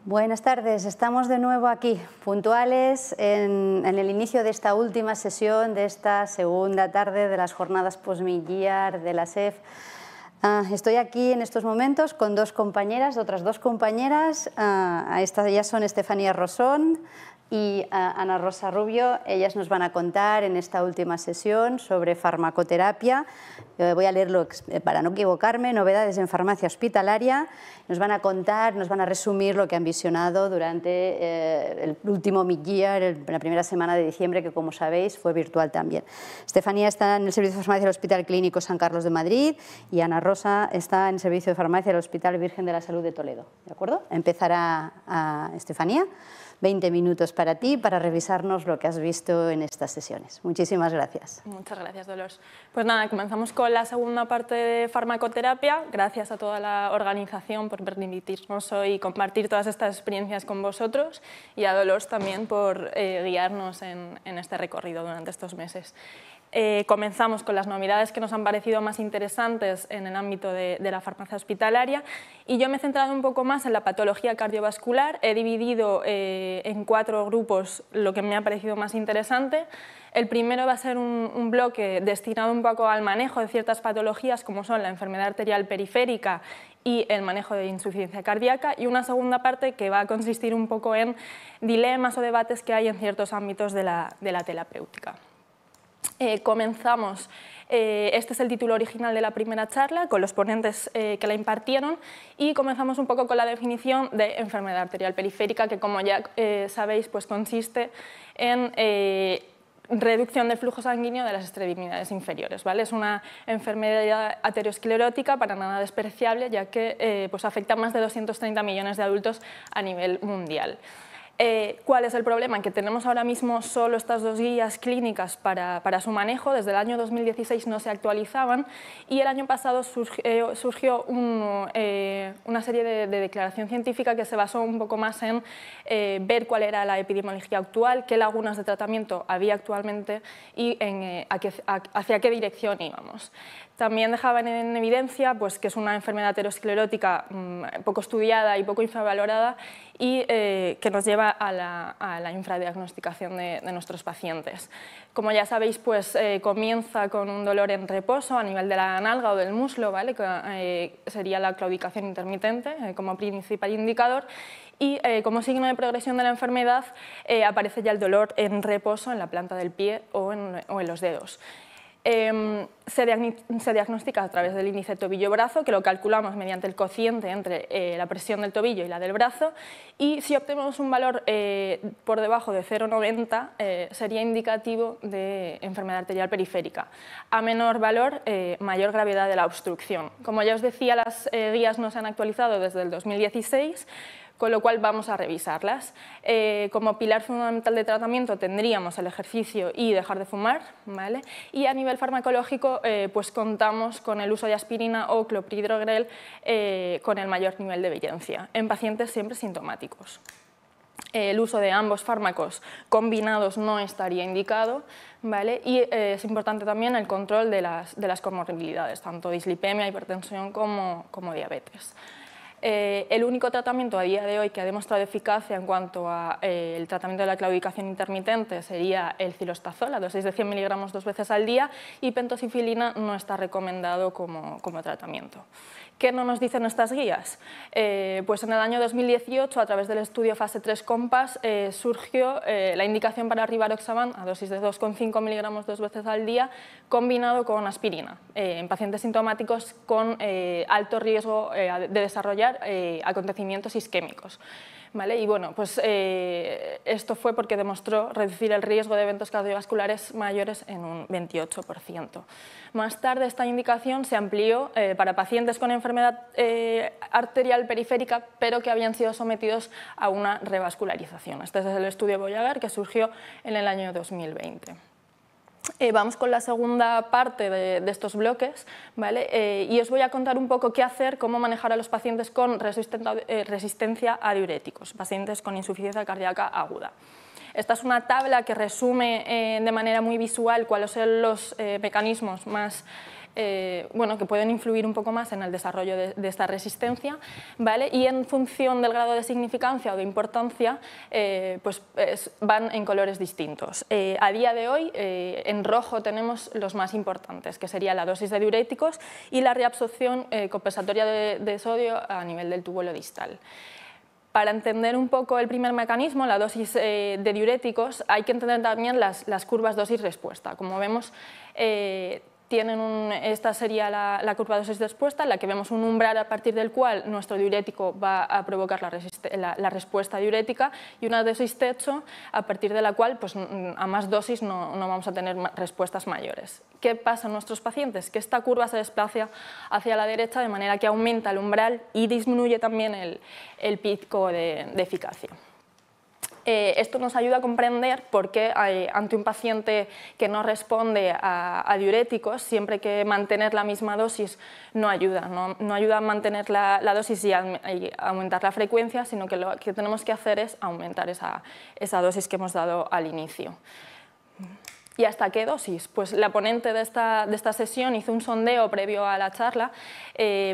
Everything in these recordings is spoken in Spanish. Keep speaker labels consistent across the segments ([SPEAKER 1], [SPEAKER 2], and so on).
[SPEAKER 1] Buenas tardes, estamos de nuevo aquí, puntuales en el inicio de esta última sesión de esta segunda tarde de las jornadas post-mid-year de la SEF. Estoy aquí en estos momentos con otras dos compañeras. Estas ya son Estefanía Rosón y Ana Rosa Rubio. Ellas nos van a contar en esta última sesión sobre farmacoterapia. Voy a leerlo para no equivocarme, novedades en farmacia hospitalaria. Nos van a contar, nos van a resumir lo que han visionado durante el último mid-year, la primera semana de diciembre, que como sabéis fue virtual también. Estefanía está en el Servicio de Farmacia del Hospital Clínico San Carlos de Madrid y Ana Rosa está en el Servicio de Farmacia del Hospital Virgen de la Salud de Toledo. ¿De acuerdo? Empezará Estefanía. 20 minutos para ti, para revisarnos lo que has visto en estas sesiones. Muchísimas gracias.
[SPEAKER 2] Muchas gracias, Dolores. Pues nada, comenzamos con la segunda parte de farmacoterapia. Gracias a toda la organización por permitirnos hoy compartir todas estas experiencias con vosotros y a Dolores también por guiarnos en este recorrido durante estos meses. Comenzamos con las novedades que nos han parecido más interesantes en el ámbito de la farmacia hospitalaria y yo me he centrado un poco más en la patología cardiovascular. He dividido en 4 grupos lo que me ha parecido más interesante. El primero va a ser un bloque destinado un poco al manejo de ciertas patologías como son la enfermedad arterial periférica y el manejo de insuficiencia cardíaca, y una segunda parte que va a consistir un poco en dilemas o debates que hay en ciertos ámbitos de la terapéutica. Comenzamos, este es el título original de la primera charla, con los ponentes que la impartieron, y comenzamos un poco con la definición de enfermedad arterial periférica, que como ya sabéis, pues consiste en reducción del flujo sanguíneo de las extremidades inferiores, ¿vale? Es una enfermedad aterosclerótica para nada despreciable, ya que pues afecta a más de 230 millones de adultos a nivel mundial. ¿Cuál es el problema? Que tenemos ahora mismo solo estas 2 guías clínicas para su manejo. Desde el año 2016 no se actualizaban y el año pasado surgió una serie de declaración científica que se basó un poco más en ver cuál era la epidemiología actual, qué lagunas de tratamiento había actualmente y hacia qué dirección íbamos. También dejaban en evidencia pues, que es una enfermedad aterosclerótica poco estudiada y poco infravalorada y que nos lleva a la infradiagnosticación de nuestros pacientes. Como ya sabéis, pues, comienza con un dolor en reposo a nivel de la nalga o del muslo, ¿vale? Que sería la claudicación intermitente como principal indicador, y como signo de progresión de la enfermedad aparece ya el dolor en reposo en la planta del pie o en los dedos. Se diagnostica a través del índice tobillo-brazo, que lo calculamos mediante el cociente entre la presión del tobillo y la del brazo, y si obtenemos un valor por debajo de 0,90 sería indicativo de enfermedad arterial periférica. A menor valor, mayor gravedad de la obstrucción. Como ya os decía, las guías no se han actualizado desde el 2016, con lo cual vamos a revisarlas. Como pilar fundamental de tratamiento tendríamos el ejercicio y dejar de fumar, ¿vale? Y a nivel farmacológico pues contamos con el uso de aspirina o clopidogrel con el mayor nivel de evidencia en pacientes siempre sintomáticos. El uso de ambos fármacos combinados no estaría indicado, ¿vale? Y es importante también el control de las comorbilidades, tanto dislipemia, hipertensión como diabetes. El único tratamiento a día de hoy que ha demostrado eficacia en cuanto al tratamiento de la claudicación intermitente sería el cilostazol, a dosis de 100 miligramos 2 veces al día, y pentosifilina no está recomendado como tratamiento. ¿Qué no nos dicen estas guías? Pues en el año 2018, a través del estudio fase 3 COMPAS, surgió la indicación para rivaroxaban a dosis de 2,5 miligramos 2 veces al día, combinado con aspirina, en pacientes sintomáticos con alto riesgo de desarrollar acontecimientos isquémicos. ¿Vale? Y bueno, pues esto fue porque demostró reducir el riesgo de eventos cardiovasculares mayores en un 28%. Más tarde esta indicación se amplió para pacientes con enfermedad arterial periférica, pero que habían sido sometidos a una revascularización. Este es el estudio Voyager, que surgió en el año 2020. Vamos con la segunda parte de estos bloques, ¿vale? Y os voy a contar un poco qué hacer, cómo manejar a los pacientes con resistencia a diuréticos, pacientes con insuficiencia cardíaca aguda. Esta es una tabla que resume de manera muy visual cuáles son los mecanismos más que pueden influir un poco más en el desarrollo de esta resistencia, ¿vale? Y en función del grado de significancia o de importancia van en colores distintos. A día de hoy en rojo tenemos los más importantes, que sería la dosis de diuréticos y la reabsorción compensatoria de sodio a nivel del túbulo distal. Para entender un poco el primer mecanismo, la dosis de diuréticos, hay que entender también las curvas dosis-respuesta. Como vemos, esta sería la curva dosis-respuesta, en la que vemos un umbral a partir del cual nuestro diurético va a provocar la respuesta diurética, y una dosis techo a partir de la cual a más dosis no vamos a tener respuestas mayores. ¿Qué pasa en nuestros pacientes? Que esta curva se desplaza hacia la derecha de manera que aumenta el umbral y disminuye también el pico de eficacia. Esto nos ayuda a comprender por qué ante un paciente que no responde a diuréticos, siempre que mantener la misma dosis no ayuda, no ayuda a mantener la dosis y a aumentar la frecuencia, sino que lo que tenemos que hacer es aumentar esa dosis que hemos dado al inicio. ¿Y hasta qué dosis? Pues la ponente de esta sesión hizo un sondeo previo a la charla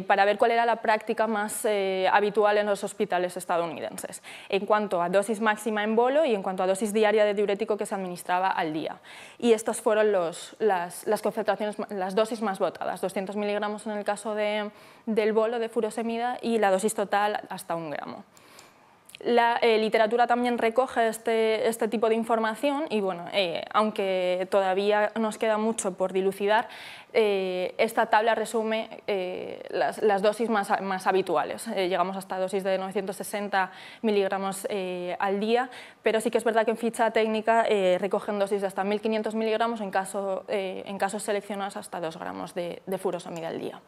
[SPEAKER 2] para ver cuál era la práctica más habitual en los hospitales estadounidenses en cuanto a dosis máxima en bolo y en cuanto a dosis diaria de diurético que se administraba al día. Y estas fueron las concentraciones, las dosis más votadas, 200 miligramos en el caso del bolo de furosemida y la dosis total hasta 1 gramo. La literatura también recoge este tipo de información y, bueno, aunque todavía nos queda mucho por dilucidar, esta tabla resume las dosis más habituales. Llegamos hasta dosis de 960 miligramos al día, pero sí que es verdad que en ficha técnica recogen dosis de hasta 1500 miligramos, en casos seleccionados hasta 2 gramos de furosemida al día.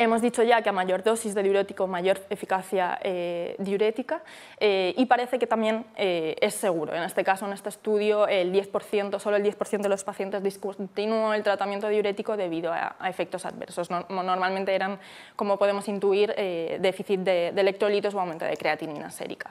[SPEAKER 2] Hemos dicho ya que a mayor dosis de diurético, mayor eficacia diurética, y parece que también es seguro. En este caso, en este estudio, solo el 10% de los pacientes discontinuó el tratamiento diurético debido a efectos adversos. Normalmente eran, como podemos intuir, déficit de electrolitos o aumento de creatinina sérica.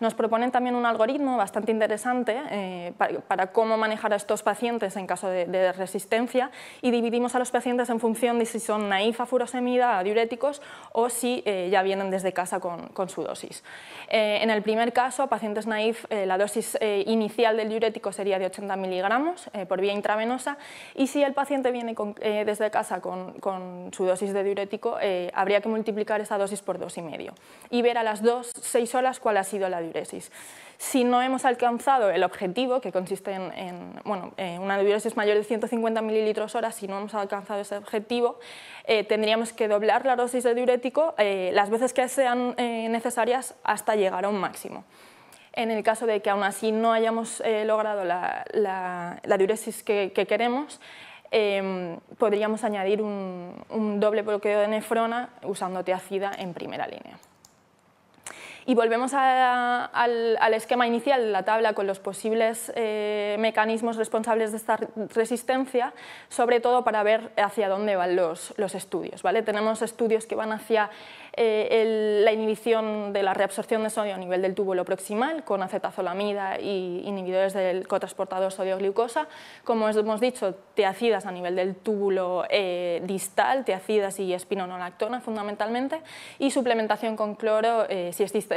[SPEAKER 2] Nos proponen también un algoritmo bastante interesante para cómo manejar a estos pacientes en caso de resistencia, y dividimos a los pacientes en función de si son naïf a furosemida, a diuréticos, o si ya vienen desde casa con su dosis. En el primer caso, pacientes naïf, la dosis inicial del diurético sería de 80 miligramos por vía intravenosa, y si el paciente viene desde casa con su dosis de diurético, habría que multiplicar esa dosis por 2,5 y ver a las 6 horas cuál ha sido la diuresis. Si no hemos alcanzado el objetivo, que consiste en una diuresis mayor de 150 mililitros hora, si no hemos alcanzado ese objetivo, tendríamos que doblar la dosis de diurético las veces que sean necesarias hasta llegar a un máximo. En el caso de que aún así no hayamos logrado la diuresis que queremos, podríamos añadir un doble bloqueo de nefrona usando tiazida en primera línea. Y volvemos al esquema inicial de la tabla con los posibles mecanismos responsables de esta resistencia, sobre todo para ver hacia dónde van los estudios, ¿vale? Tenemos estudios que van hacia la inhibición de la reabsorción de sodio a nivel del túbulo proximal con acetazolamida y inhibidores del cotransportador sodio-glucosa. Como hemos dicho, tiazidas a nivel del túbulo distal, tiazidas y espironolactona fundamentalmente, y suplementación con cloro si existe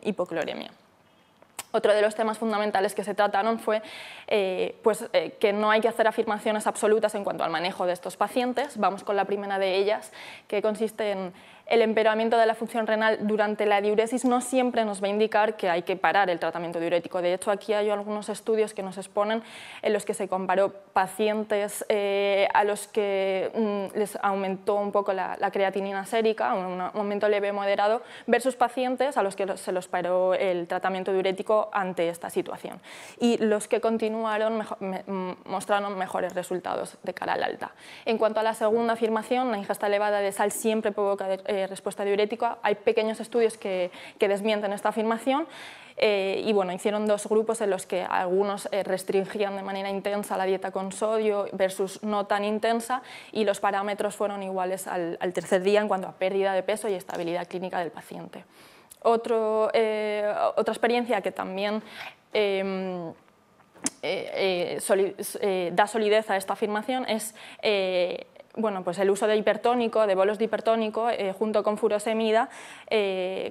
[SPEAKER 2] hipocloremia. Otro de los temas fundamentales que se trataron fue que no hay que hacer afirmaciones absolutas en cuanto al manejo de estos pacientes. Vamos con la primera de ellas, que consiste en el empeoramiento de la función renal durante la diuresis. No siempre nos va a indicar que hay que parar el tratamiento diurético. De hecho, aquí hay algunos estudios que nos exponen en los que se comparó pacientes a los que les aumentó un poco la creatinina sérica, un aumento leve o moderado, versus pacientes a los que se los paró el tratamiento diurético ante esta situación. Y los que continuaron mostraron mejores resultados de cara al alta. En cuanto a la segunda afirmación, la ingesta elevada de sal siempre provoca respuesta diurética. Hay pequeños estudios que desmienten esta afirmación. Y bueno, hicieron 2 grupos en los que algunos restringían de manera intensa la dieta con sodio versus no tan intensa, y los parámetros fueron iguales al tercer día en cuanto a pérdida de peso y estabilidad clínica del paciente. Otra experiencia que también da solidez a esta afirmación es bueno, pues el uso de hipertónico, de bolos de hipertónico, junto con furosemida,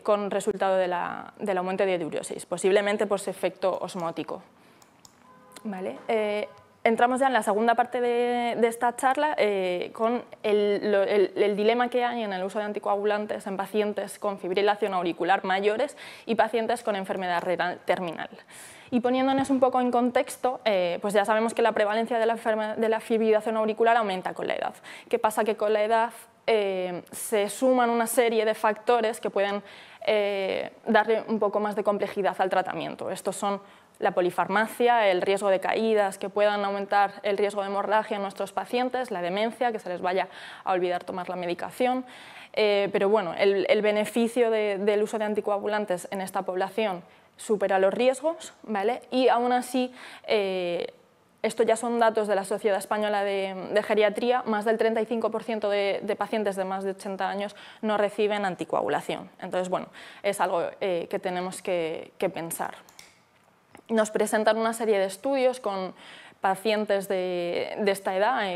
[SPEAKER 2] con resultado del aumento de diuresis, posiblemente por su efecto osmótico. ¿Vale? Entramos ya en la segunda parte de esta charla con el dilema que hay en el uso de anticoagulantes en pacientes con fibrilación auricular mayores y pacientes con enfermedad renal terminal. Y poniéndonos un poco en contexto, pues ya sabemos que la prevalencia de la fibrilación auricular aumenta con la edad. ¿Qué pasa? Que con la edad se suman una serie de factores que pueden darle un poco más de complejidad al tratamiento. Estos son la polifarmacia, el riesgo de caídas que puedan aumentar el riesgo de hemorragia en nuestros pacientes, la demencia, que se les vaya a olvidar tomar la medicación. Pero bueno, el beneficio del uso de anticoagulantes en esta población supera los riesgos, ¿vale? Y aún así, esto ya son datos de la Sociedad Española de Geriatría, más del 35% de pacientes de más de 80 años no reciben anticoagulación. Entonces, bueno, es algo que tenemos que pensar. Nos presentan una serie de estudios con pacientes de esta edad.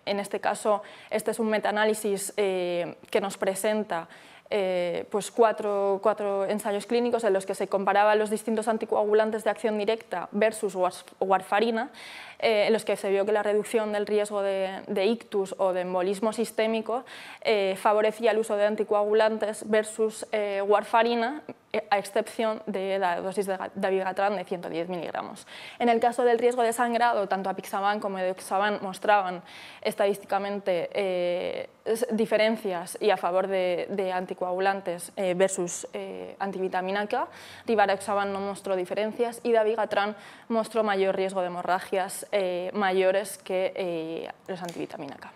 [SPEAKER 2] En este caso, este es un metaanálisis que nos presenta pues cuatro ensayos clínicos en los que se comparaban los distintos anticoagulantes de acción directa versus warfarina, en los que se vio que la reducción del riesgo de ictus o de embolismo sistémico favorecía el uso de anticoagulantes versus warfarina, a excepción de la dosis de dabigatran de 110 miligramos. En el caso del riesgo de sangrado, tanto apixaban como edoxaban mostraban estadísticamente diferencias y a favor de anticoagulantes versus antivitamina K. Rivaroxaban no mostró diferencias y dabigatran mostró mayor riesgo de hemorragias mayores que los antivitamina K.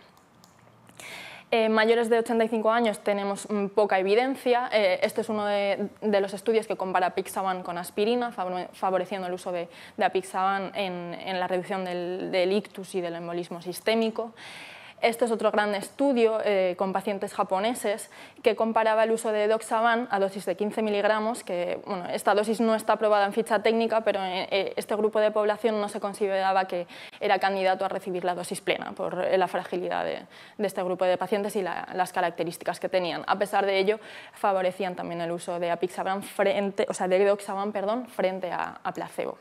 [SPEAKER 2] Mayores de 85 años tenemos poca evidencia. Este es uno de los estudios que compara apixaban con aspirina, favoreciendo el uso de apixaban en la reducción del ictus y del embolismo sistémico. Este es otro gran estudio con pacientes japoneses que comparaba el uso de edoxaban a dosis de 15 miligramos, que bueno, esta dosis no está aprobada en ficha técnica, pero este grupo de población no se consideraba que era candidato a recibir la dosis plena por la fragilidad de este grupo de pacientes y las características que tenían. A pesar de ello, favorecían también el uso de apixaban de edoxaban, frente a placebo.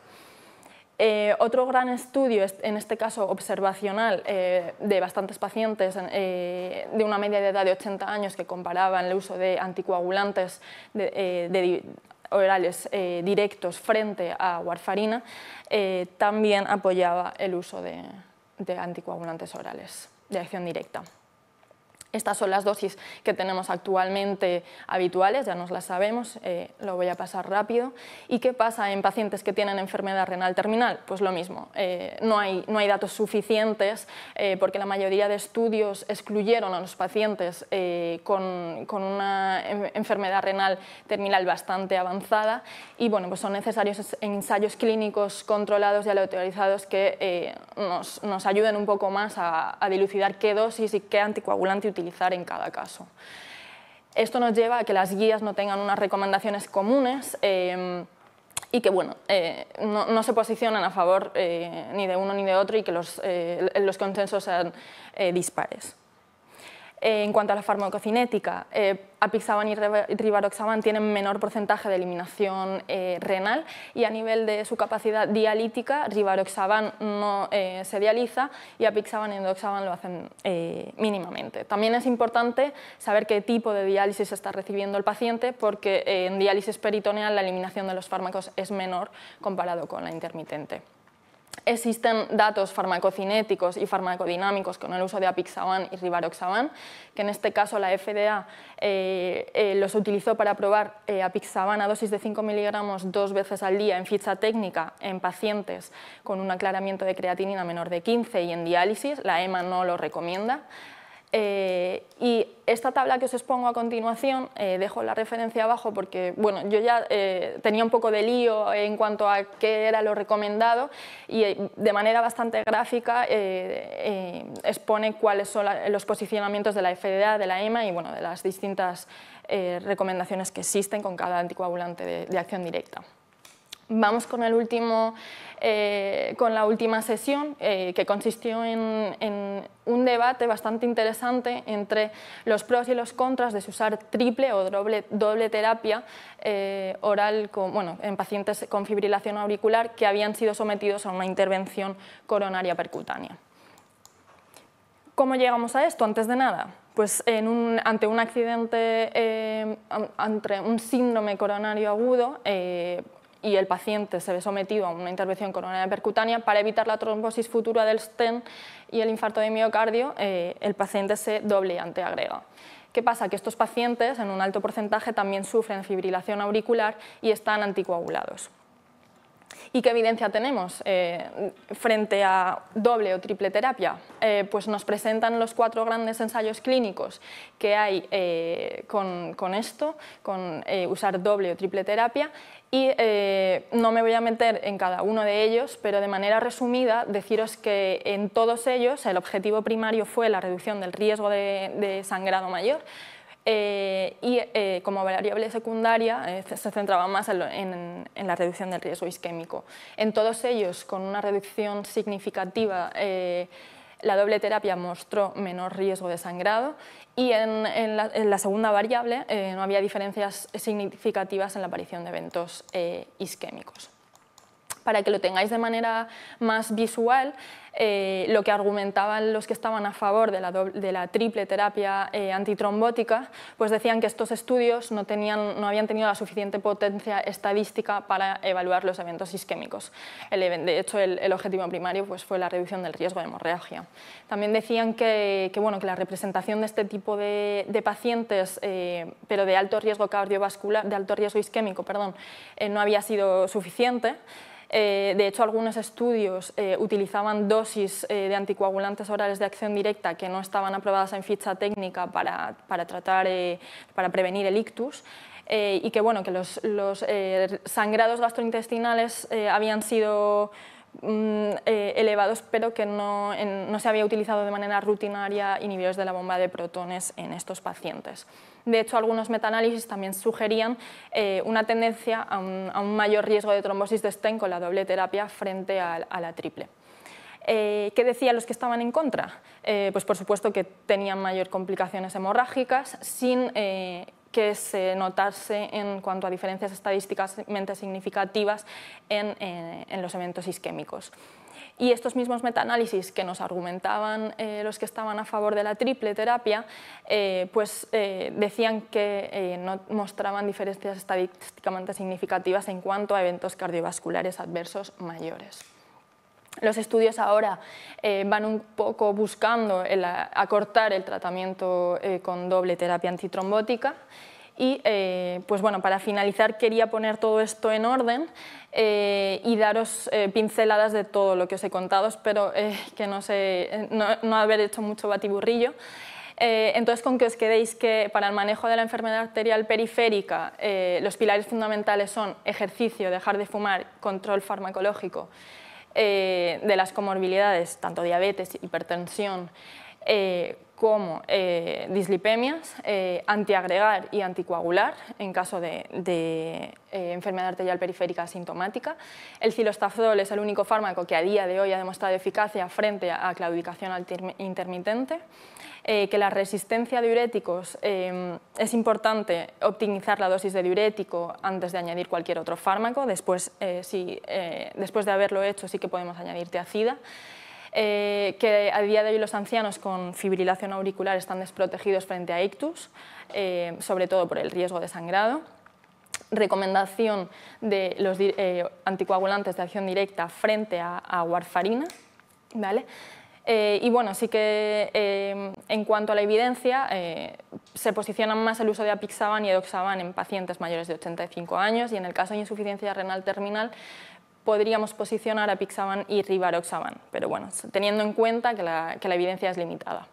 [SPEAKER 2] Otro gran estudio, en este caso observacional, de bastantes pacientes de una media de edad de 80 años que comparaban el uso de anticoagulantes orales directos frente a warfarina, también apoyaba el uso de anticoagulantes orales de acción directa. Estas son las dosis que tenemos actualmente habituales, ya nos las sabemos, lo voy a pasar rápido. ¿Y qué pasa en pacientes que tienen enfermedad renal terminal? Pues lo mismo, no hay datos suficientes porque la mayoría de estudios excluyeron a los pacientes con una enfermedad renal terminal bastante avanzada y bueno, pues son necesarios ensayos clínicos controlados y aleatorizados que nos ayuden un poco más a dilucidar qué dosis y qué anticoagulante utilizar en cada caso. Esto nos lleva a que las guías no tengan unas recomendaciones comunes y que bueno, no se posicionan a favor ni de uno ni de otro y que los consensos sean dispares. En cuanto a la farmacocinética, apixaban y rivaroxaban tienen menor porcentaje de eliminación renal y a nivel de su capacidad dialítica, rivaroxaban no se dializa y apixaban y edoxaban lo hacen mínimamente. También es importante saber qué tipo de diálisis está recibiendo el paciente porque en diálisis peritoneal la eliminación de los fármacos es menor comparado con la intermitente. Existen datos farmacocinéticos y farmacodinámicos con el uso de apixaban y rivaroxaban, que en este caso la FDA los utilizó para probar apixaban a dosis de 5 miligramos 2 veces al día en ficha técnica en pacientes con un aclaramiento de creatinina menor de 15 y en diálisis. La EMA no lo recomienda. Y esta tabla que os expongo a continuación, dejo la referencia abajo porque bueno, yo ya tenía un poco de lío en cuanto a qué era lo recomendado y de manera bastante gráfica expone cuáles son los posicionamientos de la FDA, de la EMA y bueno, de las distintas recomendaciones que existen con cada anticoagulante de acción directa. Vamos con el último, con la última sesión, que consistió en un debate bastante interesante entre los pros y los contras de usar triple o doble terapia oral en pacientes con fibrilación auricular que habían sido sometidos a una intervención coronaria percutánea. ¿Cómo llegamos a esto? Antes de nada, pues ante un accidente, ante un síndrome coronario agudo, y el paciente se ve sometido a una intervención coronaria percutánea, para evitar la trombosis futura del stent y el infarto de miocardio, el paciente se doble anteagrega. ¿Qué pasa? Que estos pacientes, en un alto porcentaje, también sufren fibrilación auricular y están anticoagulados. ¿Y qué evidencia tenemos frente a doble o triple terapia? Pues nos presentan los 4 grandes ensayos clínicos que hay con esto, con usar doble o triple terapia, y no me voy a meter en cada uno de ellos, pero de manera resumida deciros que en todos ellos el objetivo primario fue la reducción del riesgo de sangrado mayor, y como variable secundaria se centraba más en la reducción del riesgo isquémico. En todos ellos, con una reducción significativa, la doble terapia mostró menor riesgo de sangrado, y en la segunda variable no había diferencias significativas en la aparición de eventos isquémicos. Para que lo tengáis de manera más visual, lo que argumentaban los que estaban a favor de la triple terapia antitrombótica, pues decían que estos estudios no habían tenido la suficiente potencia estadística para evaluar los eventos isquémicos. De hecho, el objetivo primario pues, fue la reducción del riesgo de hemorragia. También decían que la representación de este tipo de pacientes, pero de alto riesgo cardiovascular, de alto riesgo isquémico, perdón, no había sido suficiente. De hecho, algunos estudios utilizaban dosis de anticoagulantes orales de acción directa que no estaban aprobadas en ficha técnica para prevenir el ictus, y que los sangrados gastrointestinales habían sido elevados, pero que no se había utilizado de manera rutinaria inhibidores de la bomba de protones en estos pacientes. De hecho, algunos metaanálisis también sugerían una tendencia a un mayor riesgo de trombosis de stent con la doble terapia frente a la triple. ¿Qué decían los que estaban en contra? Pues por supuesto que tenían mayor complicaciones hemorrágicas sin que se notase en cuanto a diferencias estadísticamente significativas en los eventos isquémicos. Y estos mismos metaanálisis que nos argumentaban los que estaban a favor de la triple terapia, decían que no mostraban diferencias estadísticamente significativas en cuanto a eventos cardiovasculares adversos mayores. Los estudios ahora van un poco buscando acortar el tratamiento con doble terapia antitrombótica. Y para finalizar quería poner todo esto en orden y daros pinceladas de todo lo que os he contado. Espero que no haber hecho mucho batiburrillo. Entonces, con que os quedéis que para el manejo de la enfermedad arterial periférica los pilares fundamentales son ejercicio, dejar de fumar, control farmacológico de las comorbilidades, tanto diabetes, hipertensión, como dislipemias, antiagregar y anticoagular en caso de enfermedad arterial periférica asintomática. El cilostazol es el único fármaco que a día de hoy ha demostrado eficacia frente a claudicación intermitente. Que la resistencia a diuréticos es importante optimizar la dosis de diurético antes de añadir cualquier otro fármaco. Después de haberlo hecho sí que podemos añadir tiazida. Que a día de hoy los ancianos con fibrilación auricular están desprotegidos frente a ictus, sobre todo por el riesgo de sangrado. Recomendación de los anticoagulantes de acción directa frente a warfarina, ¿vale? Sí que en cuanto a la evidencia se posicionan más el uso de apixaban y edoxaban en pacientes mayores de 85 años, y en el caso de insuficiencia renal terminal podríamos posicionar apixaban y rivaroxaban, pero bueno, teniendo en cuenta que la evidencia es limitada.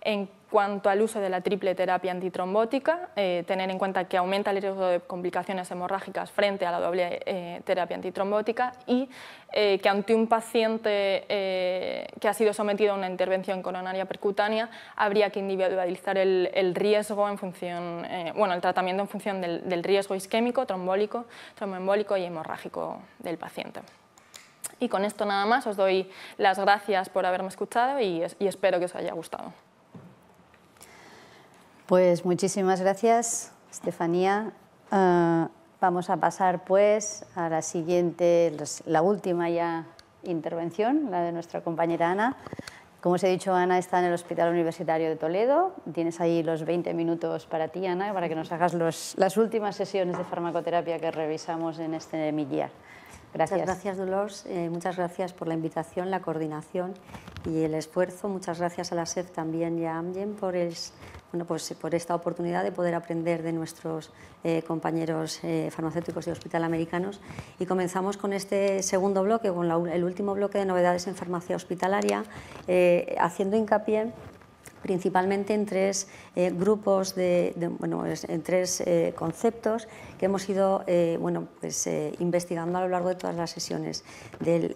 [SPEAKER 2] En cuanto al uso de la triple terapia antitrombótica, tener en cuenta que aumenta el riesgo de complicaciones hemorrágicas frente a la doble terapia antitrombótica y que ante un paciente que ha sido sometido a una intervención coronaria percutánea habría que individualizar el riesgo en función, el tratamiento en función del riesgo isquémico, trombólico, tromboembólico y hemorrágico del paciente. Y con esto nada más, os doy las gracias por haberme escuchado y espero que os haya gustado.
[SPEAKER 1] Pues muchísimas gracias, Estefanía. Vamos a pasar pues a la siguiente, la última ya intervención, la de nuestra compañera Ana. Como os he dicho, Ana está en el Hospital Universitario de Toledo. Tienes ahí los 20 minutos para ti, Ana, para que nos hagas las últimas sesiones de farmacoterapia que revisamos en este Mid-Year. Gracias.
[SPEAKER 3] Muchas gracias, Dolors. Muchas gracias por la invitación, la coordinación y el esfuerzo. Muchas gracias a la SEF también y a Amgen por esta oportunidad de poder aprender de nuestros compañeros farmacéuticos y hospitalamericanos. Y comenzamos con este segundo bloque, con el último bloque de novedades en farmacia hospitalaria, haciendo hincapié principalmente en tres grupos, en tres conceptos que hemos ido investigando a lo largo de todas las sesiones de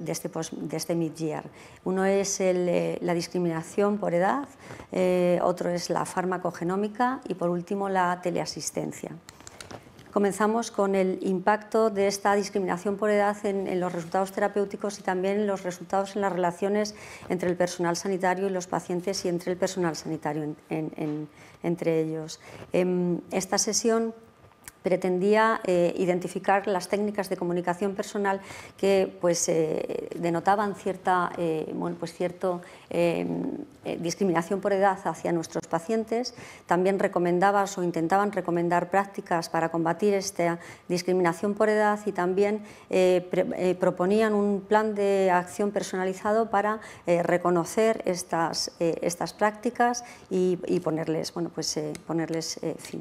[SPEAKER 3] este Mid-Year. Uno es la discriminación por edad, otro es la farmacogenómica y por último la teleasistencia. Comenzamos con el impacto de esta discriminación por edad en los resultados terapéuticos y también los resultados en las relaciones entre el personal sanitario y los pacientes y entre el personal sanitario entre ellos. Esta sesión pretendía identificar las técnicas de comunicación personal que denotaban cierta discriminación por edad hacia nuestros pacientes. También intentaban recomendar prácticas para combatir esta discriminación por edad y también proponían un plan de acción personalizado para reconocer estas prácticas y ponerles fin.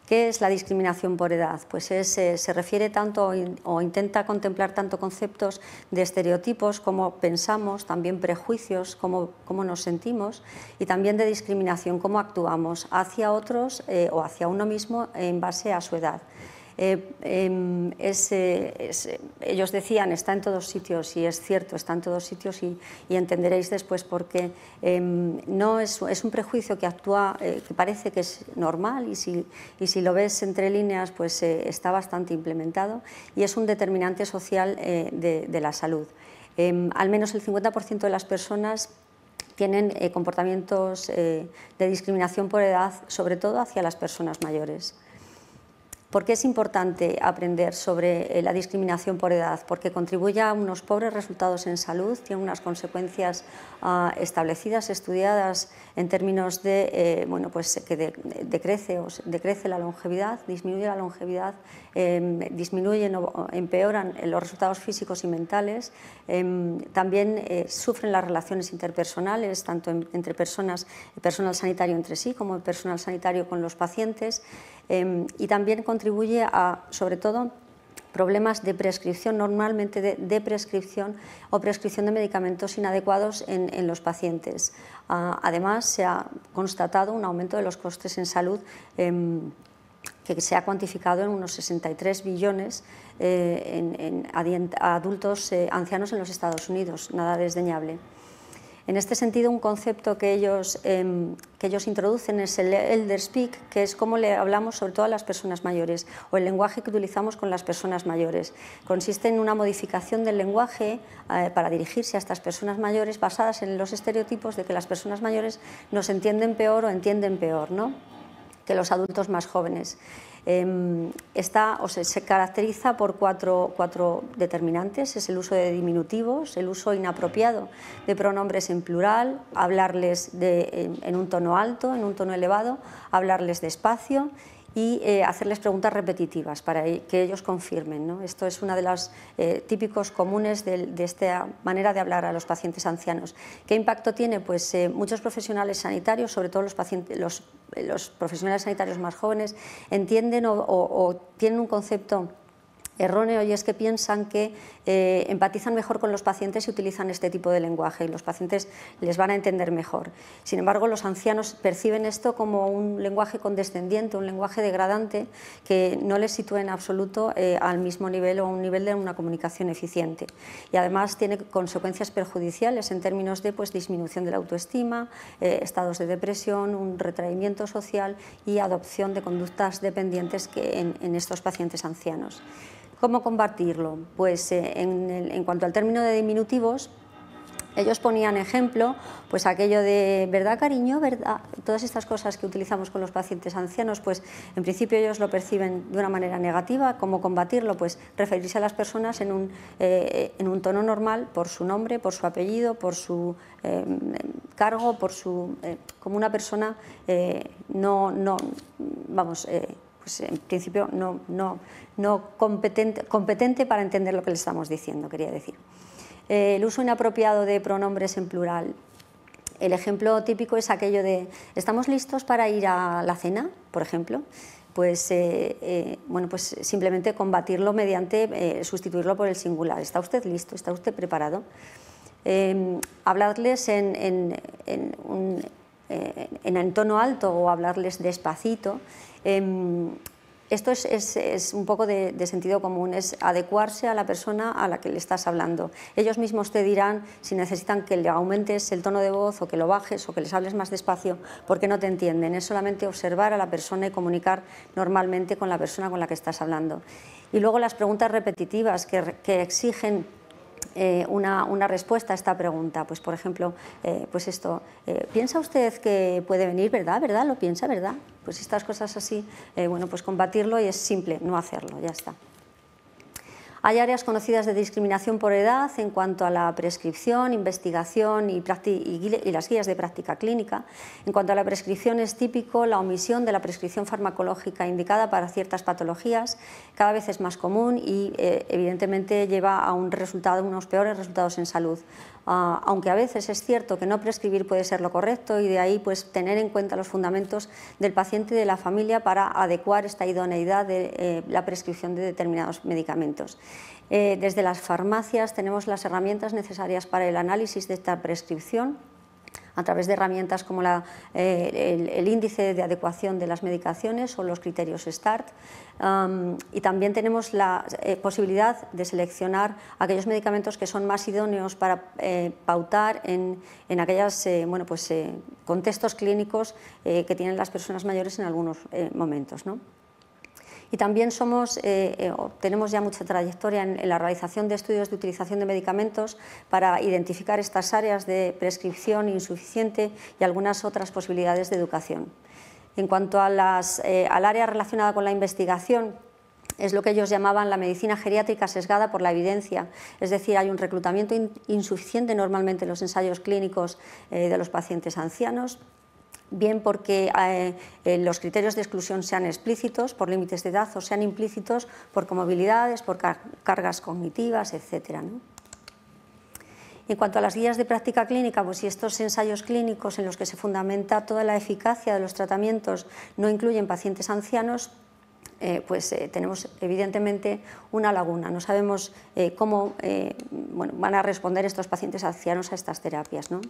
[SPEAKER 3] ¿Qué es la discriminación por edad? Pues se refiere tanto o intenta contemplar tanto conceptos de estereotipos como pensamos, también prejuicios, cómo nos sentimos y también de discriminación, cómo actuamos hacia otros o hacia uno mismo en base a su edad. Ellos decían, está en todos sitios y es cierto, está en todos sitios y entenderéis después por qué. No es un prejuicio que actúa, que parece que es normal y si lo ves entre líneas pues está bastante implementado y es un determinante social de la salud. Al menos el 50% de las personas tienen comportamientos de discriminación por edad, sobre todo hacia las personas mayores. ¿Por qué es importante aprender sobre la discriminación por edad? Porque contribuye a unos pobres resultados en salud, tiene unas consecuencias establecidas, estudiadas en términos de que decrece la longevidad, disminuye la longevidad, disminuyen o empeoran los resultados físicos y mentales, también sufren las relaciones interpersonales, tanto entre personal sanitario entre sí como el personal sanitario con los pacientes, y también contribuye a, sobre todo, problemas de prescripción, normalmente de prescripción o prescripción de medicamentos inadecuados en los pacientes. Además, se ha constatado un aumento de los costes en salud que se ha cuantificado en unos 63 billones en adultos ancianos en los Estados Unidos, nada desdeñable. En este sentido, un concepto que ellos introducen es el elder speak, que es cómo le hablamos sobre todo a las personas mayores, o el lenguaje que utilizamos con las personas mayores. Consiste en una modificación del lenguaje para dirigirse a estas personas mayores basadas en los estereotipos de que las personas mayores nos entienden peor o entienden peor, ¿no?, que los adultos más jóvenes. Se caracteriza por cuatro determinantes: es el uso de diminutivos, el uso inapropiado de pronombres en plural, hablarles en un tono alto, en un tono elevado, hablarles despacio y hacerles preguntas repetitivas para que ellos confirmen, ¿no? Esto es una de las típicos comunes de esta manera de hablar a los pacientes ancianos. ¿Qué impacto tiene? Pues muchos profesionales sanitarios, sobre todo los profesionales sanitarios más jóvenes, entienden o tienen un concepto erróneo, y es que piensan que empatizan mejor con los pacientes si utilizan este tipo de lenguaje y los pacientes les van a entender mejor. Sin embargo, los ancianos perciben esto como un lenguaje condescendiente, un lenguaje degradante que no les sitúa en absoluto al mismo nivel o a un nivel de una comunicación eficiente. Y además tiene consecuencias perjudiciales en términos de disminución de la autoestima, estados de depresión, un retraimiento social y adopción de conductas dependientes en estos pacientes ancianos. ¿Cómo combatirlo? Pues en cuanto al término de diminutivos, ellos ponían ejemplo, pues aquello de ¿verdad, cariño? ¿Verdad? Todas estas cosas que utilizamos con los pacientes ancianos, pues en principio ellos lo perciben de una manera negativa. ¿Cómo combatirlo? Pues referirse a las personas en un tono normal, por su nombre, por su apellido, por su cargo, como una persona pues en principio no competente para entender lo que le estamos diciendo, quería decir. El uso inapropiado de pronombres en plural. El ejemplo típico es aquello de ¿estamos listos para ir a la cena?, por ejemplo. Pues, pues simplemente combatirlo mediante sustituirlo por el singular. ¿Está usted listo? ¿Está usted preparado? Hablarles en tono alto o hablarles despacito. Esto es un poco de sentido común, es adecuarse a la persona a la que le estás hablando. Ellos mismos te dirán si necesitan que le aumentes el tono de voz o que lo bajes o que les hables más despacio porque no te entienden. Es solamente observar a la persona y comunicar normalmente con la persona con la que estás hablando. Y luego las preguntas repetitivas que exigen una respuesta a esta pregunta. Pues por ejemplo, ¿piensa usted que puede venir, verdad? ¿Verdad? ¿Lo piensa, verdad? Pues estas cosas así, pues combatirlo, y es simple no hacerlo, ya está. Hay áreas conocidas de discriminación por edad en cuanto a la prescripción, investigación y las guías de práctica clínica. En cuanto a la prescripción, es típico la omisión de la prescripción farmacológica indicada para ciertas patologías. Cada vez es más común y evidentemente lleva a unos peores resultados en salud. Aunque a veces es cierto que no prescribir puede ser lo correcto, y de ahí pues tener en cuenta los fundamentos del paciente y de la familia para adecuar esta idoneidad de la prescripción de determinados medicamentos. Desde las farmacias tenemos las herramientas necesarias para el análisis de esta prescripción a través de herramientas como el índice de adecuación de las medicaciones o los criterios START, y también tenemos la posibilidad de seleccionar aquellos medicamentos que son más idóneos para pautar en aquellos contextos clínicos que tienen las personas mayores en algunos momentos, ¿no? Y también tenemos ya mucha trayectoria en la realización de estudios de utilización de medicamentos para identificar estas áreas de prescripción insuficiente y algunas otras posibilidades de educación. En cuanto al área relacionada con la investigación, es lo que ellos llamaban la medicina geriátrica sesgada por la evidencia, es decir, hay un reclutamiento insuficiente normalmente en los ensayos clínicos de los pacientes ancianos, bien porque los criterios de exclusión sean explícitos por límites de edad o sean implícitos por comorbilidades, por cargas cognitivas, etc., ¿no? En cuanto a las guías de práctica clínica, pues si estos ensayos clínicos en los que se fundamenta toda la eficacia de los tratamientos no incluyen pacientes ancianos, tenemos evidentemente una laguna. No sabemos cómo van a responder estos pacientes ancianos a estas terapias, ¿no?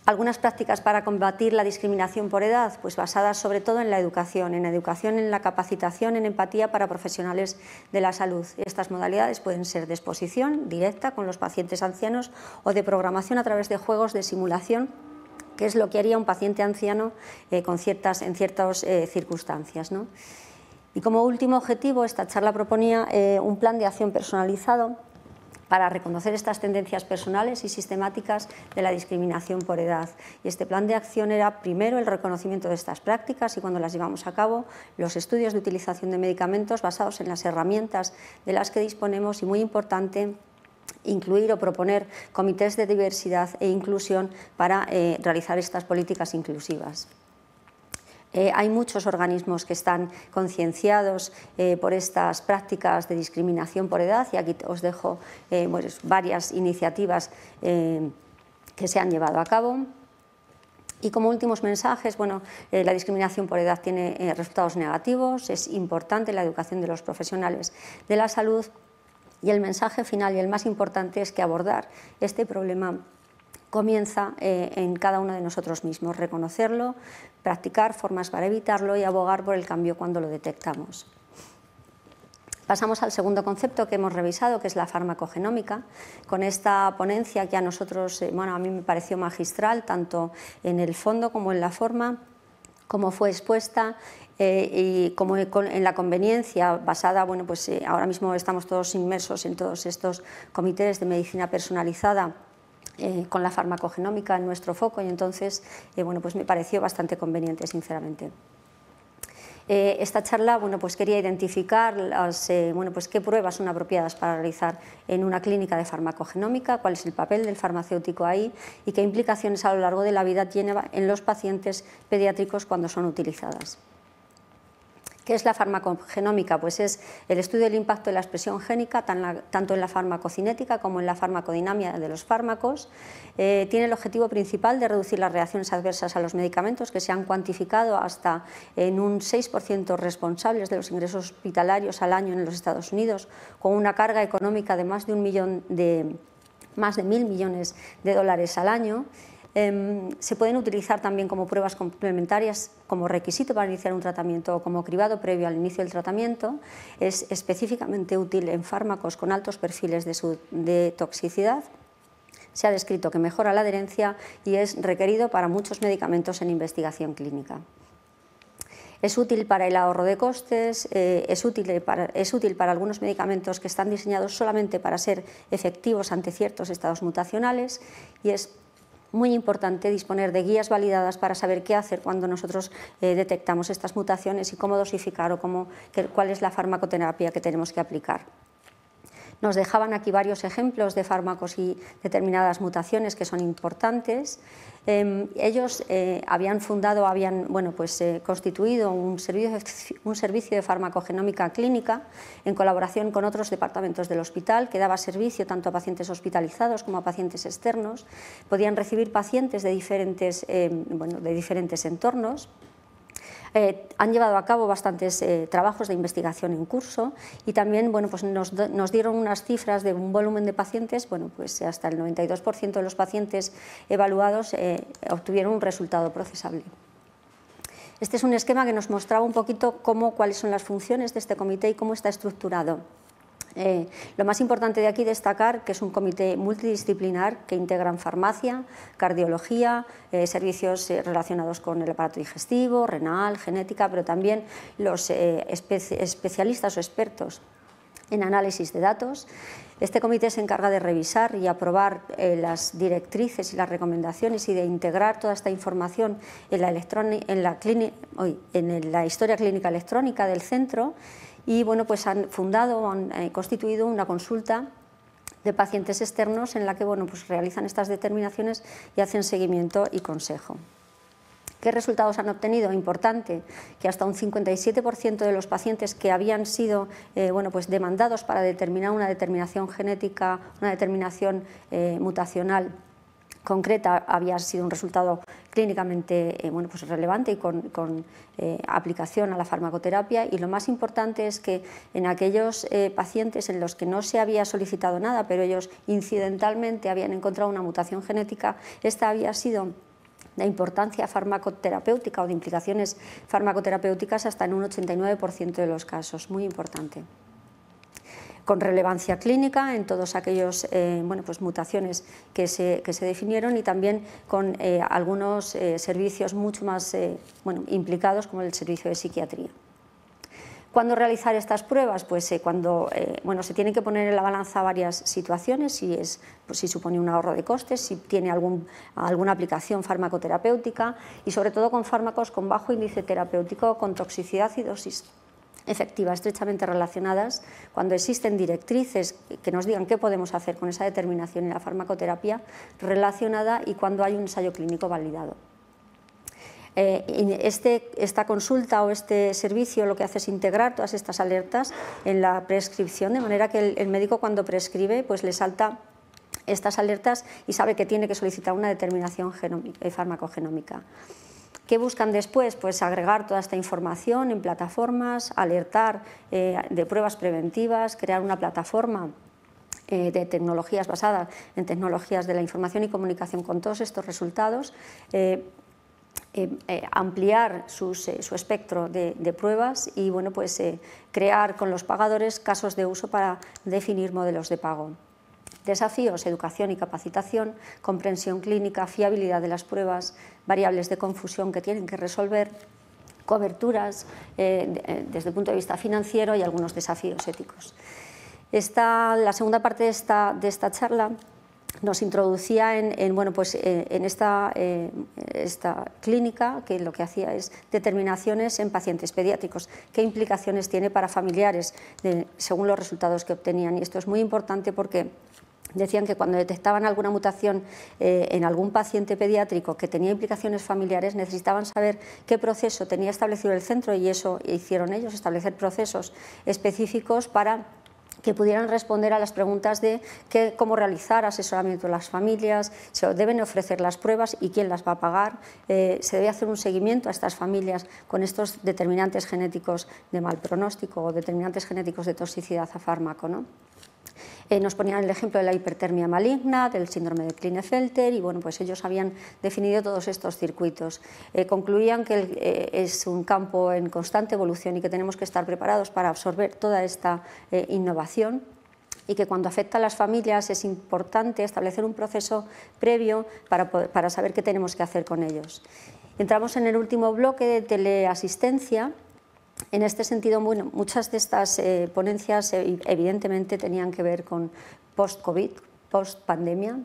[SPEAKER 3] Algunas prácticas para combatir la discriminación por edad, pues basadas sobre todo en la educación, en la capacitación, en empatía para profesionales de la salud. Estas modalidades pueden ser de exposición directa con los pacientes ancianos o de programación a través de juegos de simulación, que es lo que haría un paciente anciano en ciertas circunstancias, ¿no? Y como último objetivo, esta charla proponía un plan de acción personalizado para reconocer estas tendencias personales y sistemáticas de la discriminación por edad. Y este plan de acción era primero el reconocimiento de estas prácticas y, cuando las llevamos a cabo, los estudios de utilización de medicamentos basados en las herramientas de las que disponemos, y, muy importante, incluir o proponer comités de diversidad e inclusión para realizar estas políticas inclusivas. Hay muchos organismos que están concienciados por estas prácticas de discriminación por edad, y aquí os dejo varias iniciativas que se han llevado a cabo. Y como últimos mensajes, bueno, la discriminación por edad tiene resultados negativos, es importante la educación de los profesionales de la salud, y el mensaje final y el más importante es que abordar este problema comienza en cada uno de nosotros mismos, reconocerlo, practicar formas para evitarlo y abogar por el cambio cuando lo detectamos. Pasamos al segundo concepto que hemos revisado, que es la farmacogenómica. Con esta ponencia que a nosotros, bueno, a mí me pareció magistral, tanto en el fondo como en la forma, como fue expuesta y como en la conveniencia basada, bueno, pues ahora mismo estamos todos inmersos en todos estos comités de medicina personalizada con la farmacogenómica en nuestro foco, y entonces, bueno, pues me pareció bastante conveniente, sinceramente. Esta charla, bueno, pues quería identificar bueno, pues qué pruebas son apropiadas para realizar en una clínica de farmacogenómica, cuál es el papel del farmacéutico ahí y qué implicaciones a lo largo de la vida tiene en los pacientes pediátricos cuando son utilizadas. ¿Qué es la farmacogenómica? Pues es el estudio del impacto de la expresión génica, tanto en la farmacocinética como en la farmacodinámica de los fármacos. Tiene el objetivo principal de reducir las reacciones adversas a los medicamentos, que se han cuantificado hasta en un 6% responsables de los ingresos hospitalarios al año en los Estados Unidos, con una carga económica de más de más de 1.000 millones de dólares al año. Se pueden utilizar también como pruebas complementarias como requisito para iniciar un tratamiento o como cribado previo al inicio del tratamiento. Es específicamente útil en fármacos con altos perfiles de toxicidad. Se ha descrito que mejora la adherencia y es requerido para muchos medicamentos en investigación clínica. Es útil para el ahorro de costes, es útil para algunos medicamentos que están diseñados solamente para ser efectivos ante ciertos estados mutacionales, y es muy importante disponer de guías validadas para saber qué hacer cuando nosotros detectamos estas mutaciones y cómo dosificar o cuál es la farmacoterapia que tenemos que aplicar. Nos dejaban aquí varios ejemplos de fármacos y determinadas mutaciones que son importantes. Ellos habían constituido un servicio de farmacogenómica clínica en colaboración con otros departamentos del hospital, que daba servicio tanto a pacientes hospitalizados como a pacientes externos. Podían recibir pacientes de diferentes entornos. Han llevado a cabo bastantes trabajos de investigación en curso, y también, bueno, pues nos dieron unas cifras de un volumen de pacientes, bueno, pues hasta el 92% de los pacientes evaluados obtuvieron un resultado procesable. Este es un esquema que nos mostraba un poquito cuáles son las funciones de este comité y cómo está estructurado. Lo más importante de aquí destacar que es un comité multidisciplinar que integran farmacia, cardiología, servicios relacionados con el aparato digestivo, renal, genética, pero también los especialistas o expertos en análisis de datos. Este comité se encarga de revisar y aprobar las directrices y las recomendaciones y de integrar toda esta información en la historia clínica electrónica del centro. Y bueno, pues han constituido una consulta de pacientes externos en la que, bueno, pues realizan estas determinaciones y hacen seguimiento y consejo. ¿Qué resultados han obtenido? Importante, que hasta un 57% de los pacientes que habían sido demandados para determinar una determinación genética, una determinación mutacional concreta, había sido un resultado clínicamente relevante y con aplicación a la farmacoterapia. Y lo más importante es que en aquellos pacientes en los que no se había solicitado nada, pero ellos incidentalmente habían encontrado una mutación genética, esta había sido de importancia farmacoterapéutica o de implicaciones farmacoterapéuticas hasta en un 89% de los casos, muy importante. Con relevancia clínica en todos aquellos mutaciones que se definieron, y también con algunos servicios mucho más implicados, como el servicio de psiquiatría. ¿Cuándo realizar estas pruebas? Pues cuando se tienen que poner en la balanza varias situaciones, si supone un ahorro de costes, si tiene alguna aplicación farmacoterapéutica, y sobre todo con fármacos con bajo índice terapéutico, con toxicidad y dosis efectiva estrechamente relacionadas, cuando existen directrices que nos digan qué podemos hacer con esa determinación en la farmacoterapia relacionada, y cuando hay un ensayo clínico validado. Esta consulta o este servicio lo que hace es integrar todas estas alertas en la prescripción, de manera que el médico, cuando prescribe, pues le salta estas alertas y sabe que tiene que solicitar una determinación farmacogenómica. ¿Qué buscan después? Pues agregar toda esta información en plataformas, alertar de pruebas preventivas, crear una plataforma de tecnologías basadas en tecnologías de la información y comunicación con todos estos resultados, ampliar su espectro de pruebas y bueno, pues, crear con los pagadores casos de uso para definir modelos de pago. Desafíos: educación y capacitación, comprensión clínica, fiabilidad de las pruebas, variables de confusión que tienen que resolver, coberturas desde el punto de vista financiero y algunos desafíos éticos. La segunda parte de esta charla nos introducía en esta clínica, que lo que hacía es determinaciones en pacientes pediátricos, qué implicaciones tiene para familiares según los resultados que obtenían. Y esto es muy importante porque decían que cuando detectaban alguna mutación en algún paciente pediátrico que tenía implicaciones familiares, necesitaban saber qué proceso tenía establecido el centro, y eso hicieron ellos, establecer procesos específicos para que pudieran responder a las preguntas de cómo realizar asesoramiento a las familias, se deben ofrecer las pruebas y quién las va a pagar, se debe hacer un seguimiento a estas familias con estos determinantes genéticos de mal pronóstico o determinantes genéticos de toxicidad a fármaco, ¿no? Nos ponían el ejemplo de la hipertermia maligna, del síndrome de Klinefelter, y bueno, pues ellos habían definido todos estos circuitos. Concluían que es un campo en constante evolución y que tenemos que estar preparados para absorber toda esta innovación, y que cuando afecta a las familias es importante establecer un proceso previo para saber qué tenemos que hacer con ellos. Entramos en el último bloque de teleasistencia. En este sentido, bueno, muchas de estas ponencias evidentemente tenían que ver con post-COVID, post-pandemia,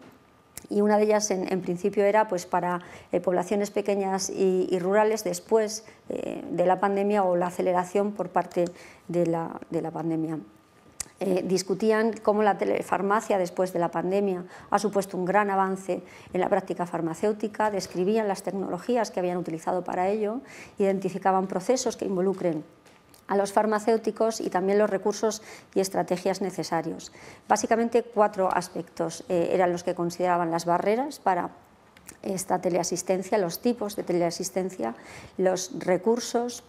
[SPEAKER 3] y una de ellas en principio era pues, para poblaciones pequeñas y rurales después de la pandemia o la aceleración por parte de la pandemia. Discutían cómo la telefarmacia después de la pandemia ha supuesto un gran avance en la práctica farmacéutica, describían las tecnologías que habían utilizado para ello, identificaban procesos que involucren a los farmacéuticos y también los recursos y estrategias necesarios. Básicamente 4 aspectos eran los que consideraban las barreras para esta teleasistencia, los tipos de teleasistencia, los recursos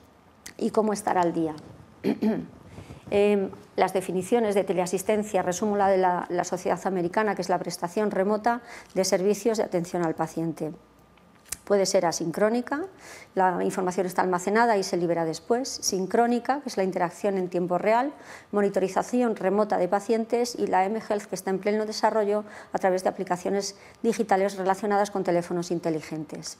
[SPEAKER 3] y cómo estar al día. Las definiciones de teleasistencia resumo la de la Sociedad Americana, que es la prestación remota de servicios de atención al paciente. Puede ser asincrónica, la información está almacenada y se libera después; sincrónica, que es la interacción en tiempo real; monitorización remota de pacientes; y la mHealth, que está en pleno desarrollo a través de aplicaciones digitales relacionadas con teléfonos inteligentes.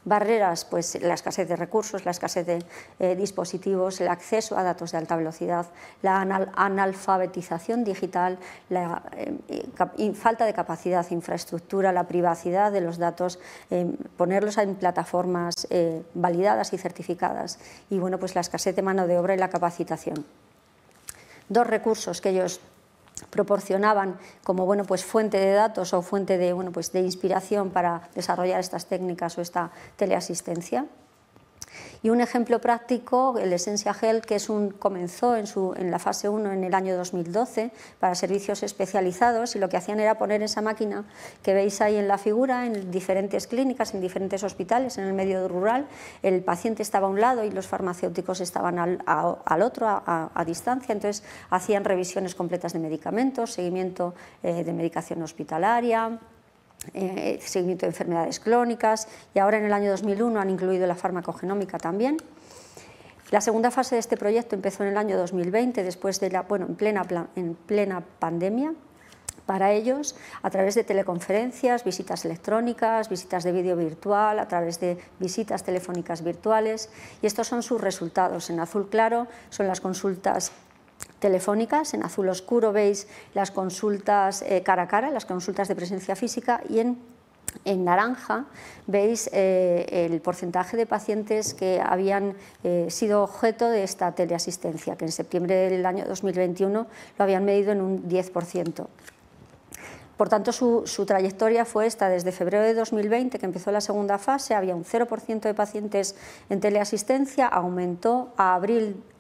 [SPEAKER 3] Barreras, pues la escasez de recursos, la escasez de dispositivos, el acceso a datos de alta velocidad, la analfabetización digital, la falta de capacidad, infraestructura, la privacidad de los datos, ponerlos en plataformas validadas y certificadas, y bueno, pues la escasez de mano de obra y la capacitación. 2 recursos que ellos proporcionaban como bueno, pues fuente de datos o fuente de, bueno, pues de inspiración para desarrollar estas técnicas o esta teleasistencia. Y un ejemplo práctico, el Essentia Health, que comenzó en la fase 1 en el año 2012 para servicios especializados, y lo que hacían era poner esa máquina que veis ahí en la figura en diferentes clínicas, en diferentes hospitales, en el medio rural. El paciente estaba a un lado y los farmacéuticos estaban al otro, a distancia. Entonces hacían revisiones completas de medicamentos, seguimiento de medicación hospitalaria, seguimiento de enfermedades crónicas, y ahora en el año 2001 han incluido la farmacogenómica también. La segunda fase de este proyecto empezó en el año 2020, después de en plena pandemia, para ellos, a través de teleconferencias, visitas electrónicas, visitas de vídeo virtual, a través de visitas telefónicas virtuales, y estos son sus resultados. En azul claro son las consultas telefónicas, en azul oscuro veis las consultas cara a cara, las consultas de presencia física, y en naranja veis el porcentaje de pacientes que habían sido objeto de esta teleasistencia, que en septiembre del año 2021 lo habían medido en un 10%. Por tanto, su trayectoria fue esta: desde febrero de 2020, que empezó la segunda fase, había un 0% de pacientes en teleasistencia, aumentó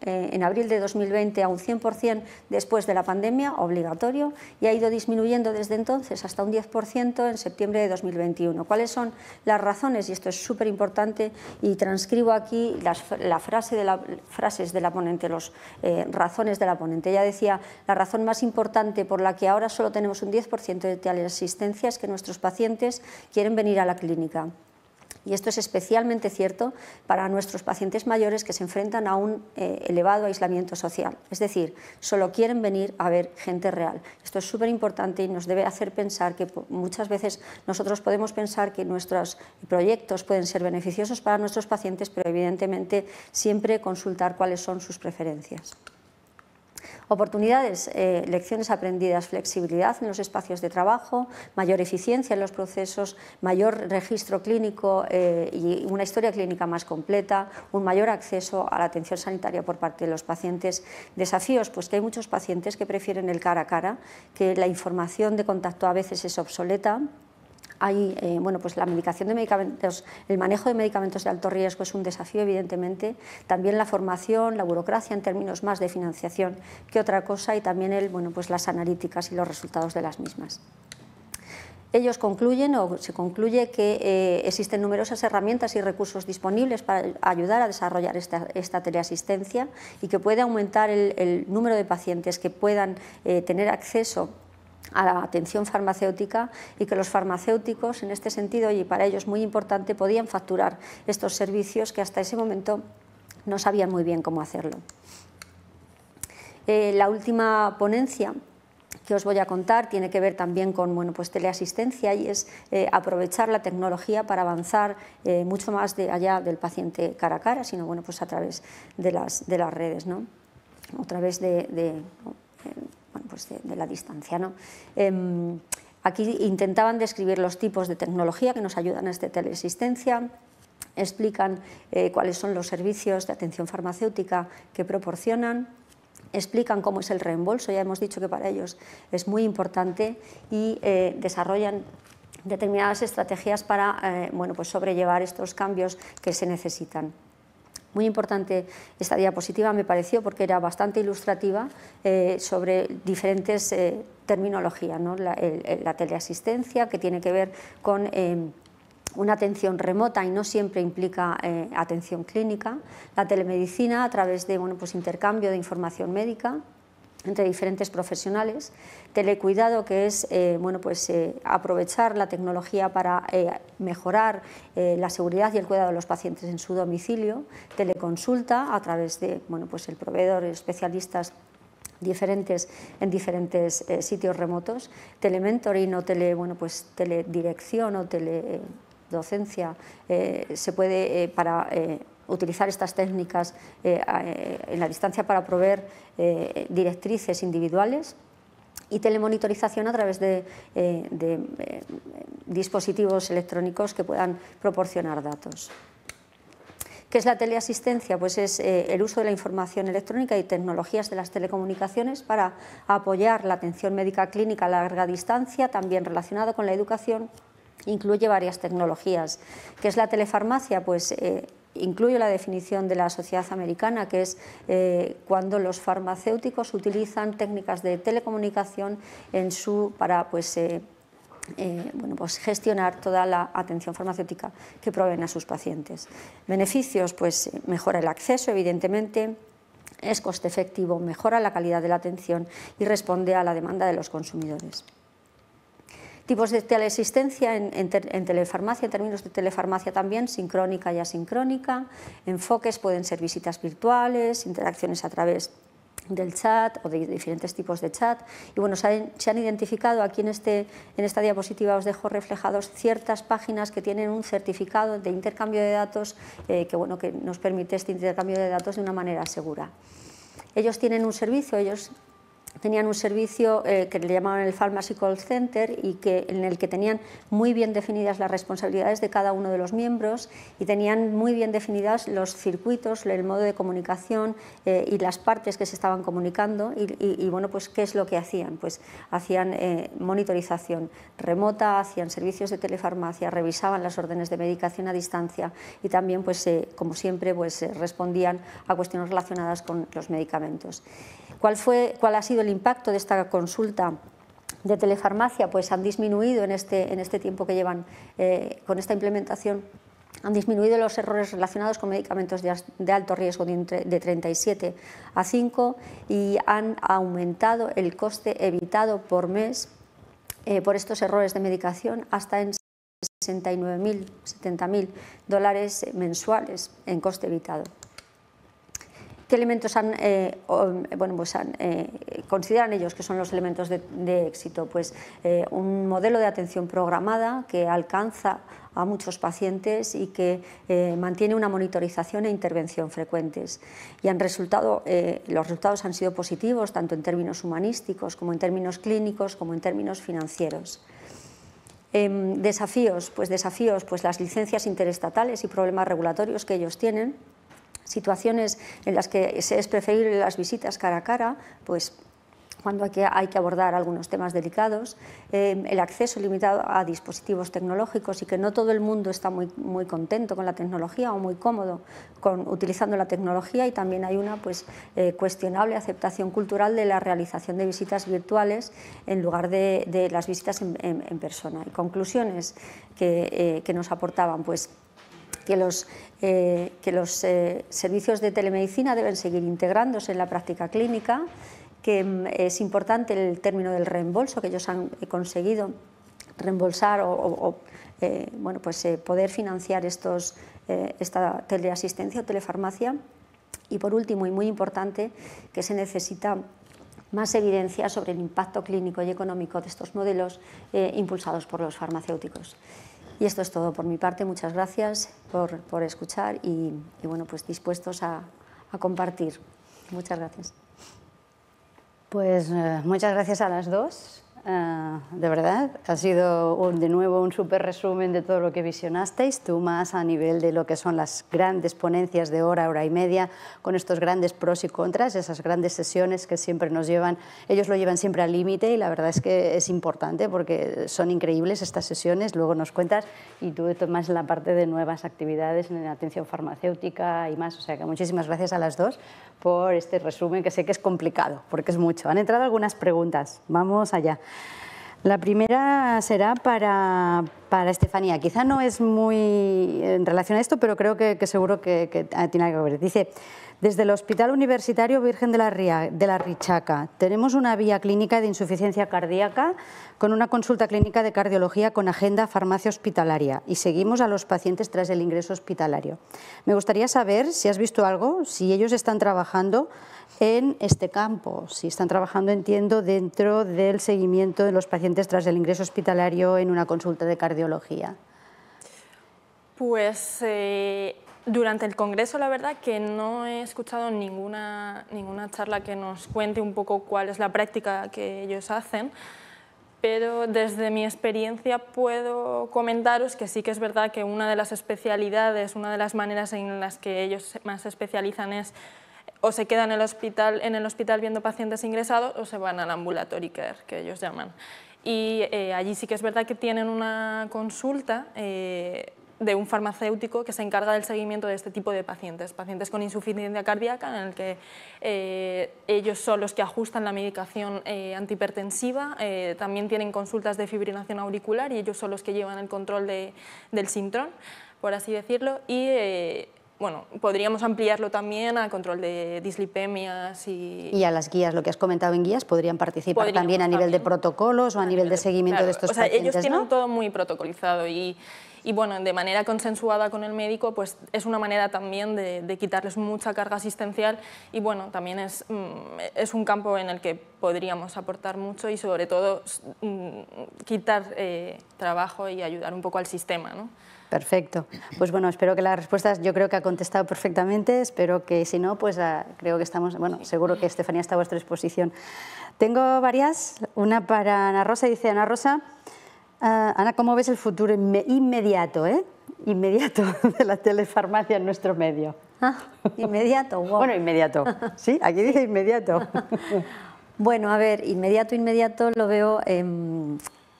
[SPEAKER 3] en abril de 2020 a un 100% después de la pandemia, obligatorio, y ha ido disminuyendo desde entonces hasta un 10% en septiembre de 2021. ¿Cuáles son las razones? Y esto es súper importante, y transcribo aquí frases de la ponente, las razones de la ponente. Ella decía: la razón más importante por la que ahora solo tenemos un 10% de teleasistencia es que nuestros pacientes quieren venir a la clínica. Y esto es especialmente cierto para nuestros pacientes mayores, que se enfrentan a un elevado aislamiento social. Es decir, solo quieren venir a ver gente real. Esto es súper importante y nos debe hacer pensar que muchas veces nosotros podemos pensar que nuestros proyectos pueden ser beneficiosos para nuestros pacientes, pero evidentemente siempre consultar cuáles son sus preferencias. Oportunidades, lecciones aprendidas: flexibilidad en los espacios de trabajo, mayor eficiencia en los procesos, mayor registro clínico y una historia clínica más completa, un mayor acceso a la atención sanitaria por parte de los pacientes. Desafíos, pues que hay muchos pacientes que prefieren el cara a cara, que la información de contacto a veces es obsoleta. Hay, pues la medicación de medicamentos, el manejo de medicamentos de alto riesgo es un desafío, evidentemente. También la formación, la burocracia en términos más de financiación que otra cosa, y también las analíticas y los resultados de las mismas. Ellos concluyen, o se concluye, que existen numerosas herramientas y recursos disponibles para ayudar a desarrollar esta teleasistencia, y que puede aumentar el número de pacientes que puedan tener acceso a la atención farmacéutica, y que los farmacéuticos, en este sentido, y para ellos muy importante, podían facturar estos servicios que hasta ese momento no sabían muy bien cómo hacerlo. La última ponencia que os voy a contar tiene que ver también con teleasistencia, y es aprovechar la tecnología para avanzar mucho más allá del paciente cara a cara, sino a través de las redes, ¿no? A través de la distancia, ¿no? Aquí intentaban describir los tipos de tecnología que nos ayudan a esta teleasistencia. Explican cuáles son los servicios de atención farmacéutica que proporcionan, explican cómo es el reembolso, ya hemos dicho que para ellos es muy importante, y desarrollan determinadas estrategias para sobrellevar estos cambios que se necesitan. Muy importante esta diapositiva me pareció, porque era bastante ilustrativa sobre diferentes terminologías, ¿no? La teleasistencia, que tiene que ver con una atención remota y no siempre implica atención clínica; la telemedicina, a través de intercambio de información médica entre diferentes profesionales; telecuidado, que es aprovechar la tecnología para mejorar la seguridad y el cuidado de los pacientes en su domicilio; teleconsulta, a través de el proveedor, especialistas diferentes en diferentes sitios remotos; telementoring o teledirección o teledocencia, se puede para utilizar estas técnicas en la distancia para proveer directrices individuales; y telemonitorización a través de dispositivos electrónicos que puedan proporcionar datos. ¿Qué es la teleasistencia? Pues es el uso de la información electrónica y tecnologías de las telecomunicaciones para apoyar la atención médica clínica a larga distancia, también relacionado con la educación. Incluye varias tecnologías. ¿Qué es la telefarmacia? Pues incluye la definición de la Sociedad Americana, que es cuando los farmacéuticos utilizan técnicas de telecomunicación para gestionar toda la atención farmacéutica que proveen a sus pacientes. Beneficios, pues mejora el acceso, evidentemente, es coste efectivo, mejora la calidad de la atención y responde a la demanda de los consumidores. Tipos de teleasistencia en telefarmacia, en términos de telefarmacia también, sincrónica y asincrónica. Enfoques pueden ser visitas virtuales, interacciones a través del chat o de diferentes tipos de chat. Y se han identificado aquí en esta diapositiva, os dejo reflejados ciertas páginas que tienen un certificado de intercambio de datos que nos permite este intercambio de datos de una manera segura. Ellos tienen un servicio, ellos tenían un servicio que le llamaban el Pharmacy Call Center y en el que tenían muy bien definidas las responsabilidades de cada uno de los miembros y tenían muy bien definidas los circuitos, el modo de comunicación y las partes que se estaban comunicando y bueno, pues ¿qué es lo que hacían? Pues hacían monitorización remota, hacían servicios de telefarmacia, revisaban las órdenes de medicación a distancia y también, pues como siempre, pues respondían a cuestiones relacionadas con los medicamentos. ¿Cuál ha sido el impacto de esta consulta de telefarmacia? Pues han disminuido en este tiempo que llevan con esta implementación, han disminuido los errores relacionados con medicamentos de alto riesgo de 37 a 5 y han aumentado el coste evitado por mes por estos errores de medicación hasta en $69.000, $70.000 mensuales en coste evitado. ¿Qué elementos consideran ellos que son los elementos de éxito? Pues un modelo de atención programada que alcanza a muchos pacientes y que mantiene una monitorización e intervención frecuentes. Y los resultados han sido positivos tanto en términos humanísticos como en términos clínicos como en términos financieros. Desafíos, pues las licencias interestatales y problemas regulatorios que ellos tienen, situaciones en las que es preferible las visitas cara a cara, pues cuando hay que abordar algunos temas delicados, el acceso limitado a dispositivos tecnológicos y que no todo el mundo está muy contento con la tecnología o muy cómodo utilizando la tecnología, y también hay una cuestionable aceptación cultural de la realización de visitas virtuales en lugar de las visitas en persona. Y conclusiones que nos aportaban, pues que los servicios de telemedicina deben seguir integrándose en la práctica clínica, que es importante el término del reembolso, que ellos han conseguido reembolsar poder financiar esta teleasistencia o telefarmacia. Y por último, y muy importante, que se necesita más evidencia sobre el impacto clínico y económico de estos modelos impulsados por los farmacéuticos. Y esto es todo por mi parte. Muchas gracias por escuchar y bueno, pues dispuestos a compartir. Muchas gracias.
[SPEAKER 1] Pues muchas gracias a las dos. De verdad, ha sido de nuevo un súper resumen de todo lo que visionasteis, tú más a nivel de lo que son las grandes ponencias de hora y media, con estos grandes pros y contras, esas grandes sesiones que siempre nos llevan, ellos lo llevan siempre al límite y la verdad es que es importante porque son increíbles estas sesiones, luego nos cuentas y tú tomas la parte de nuevas actividades en la atención farmacéutica y más, o sea que muchísimas gracias a las dos por este resumen que sé que es complicado porque es mucho. Han entrado algunas preguntas, vamos allá. La primera será para Estefanía. Quizá no es muy en relación a esto, pero creo que seguro que tiene algo que ver. Dice, desde el Hospital Universitario Virgen de la Richaca tenemos una vía clínica de insuficiencia cardíaca con una consulta clínica de cardiología con agenda farmacia hospitalaria y seguimos a los pacientes tras el ingreso hospitalario. Me gustaría saber si has visto algo, si ellos están trabajando en este campo, si están trabajando, entiendo, dentro del seguimiento de los pacientes tras el ingreso hospitalario en una consulta de cardiología.
[SPEAKER 2] Pues durante el congreso la verdad que no he escuchado ninguna charla que nos cuente un poco cuál es la práctica que ellos hacen, pero desde mi experiencia puedo comentaros que sí que es verdad que una de las especialidades, una de las maneras en las que ellos más se especializan es o se quedan en el hospital viendo pacientes ingresados o se van al ambulatory care, que ellos llaman. Y allí sí que es verdad que tienen una consulta de un farmacéutico que se encarga del seguimiento de este tipo de pacientes, pacientes con insuficiencia cardíaca, en el que ellos son los que ajustan la medicación antihipertensiva, también tienen consultas de fibrilación auricular y ellos son los que llevan el control del sintrón, por así decirlo, y bueno, podríamos ampliarlo también al control de dislipemias y
[SPEAKER 1] a las guías, lo que has comentado en guías, podrían participar también a nivel de protocolos o a nivel de seguimiento de estos pacientes,
[SPEAKER 2] ellos tienen
[SPEAKER 1] ¿no?
[SPEAKER 2] todo muy protocolizado y bueno, de manera consensuada con el médico, pues es una manera también de quitarles mucha carga asistencial y bueno, también es un campo en el que podríamos aportar mucho y sobre todo quitar trabajo y ayudar un poco al sistema, ¿no?
[SPEAKER 1] Perfecto. Pues bueno, espero que las respuestas, yo creo que ha contestado perfectamente, espero que si no, pues creo que estamos, bueno, seguro que Estefanía está a vuestra disposición. Tengo varias. Una para Ana Rosa. Dice Ana Rosa, Ana, ¿cómo ves el futuro inmediato, inmediato de la telefarmacia en nuestro medio?
[SPEAKER 3] Inmediato, wow.
[SPEAKER 1] Bueno, inmediato. Sí, aquí dice inmediato.
[SPEAKER 3] Bueno, a ver, inmediato lo veo...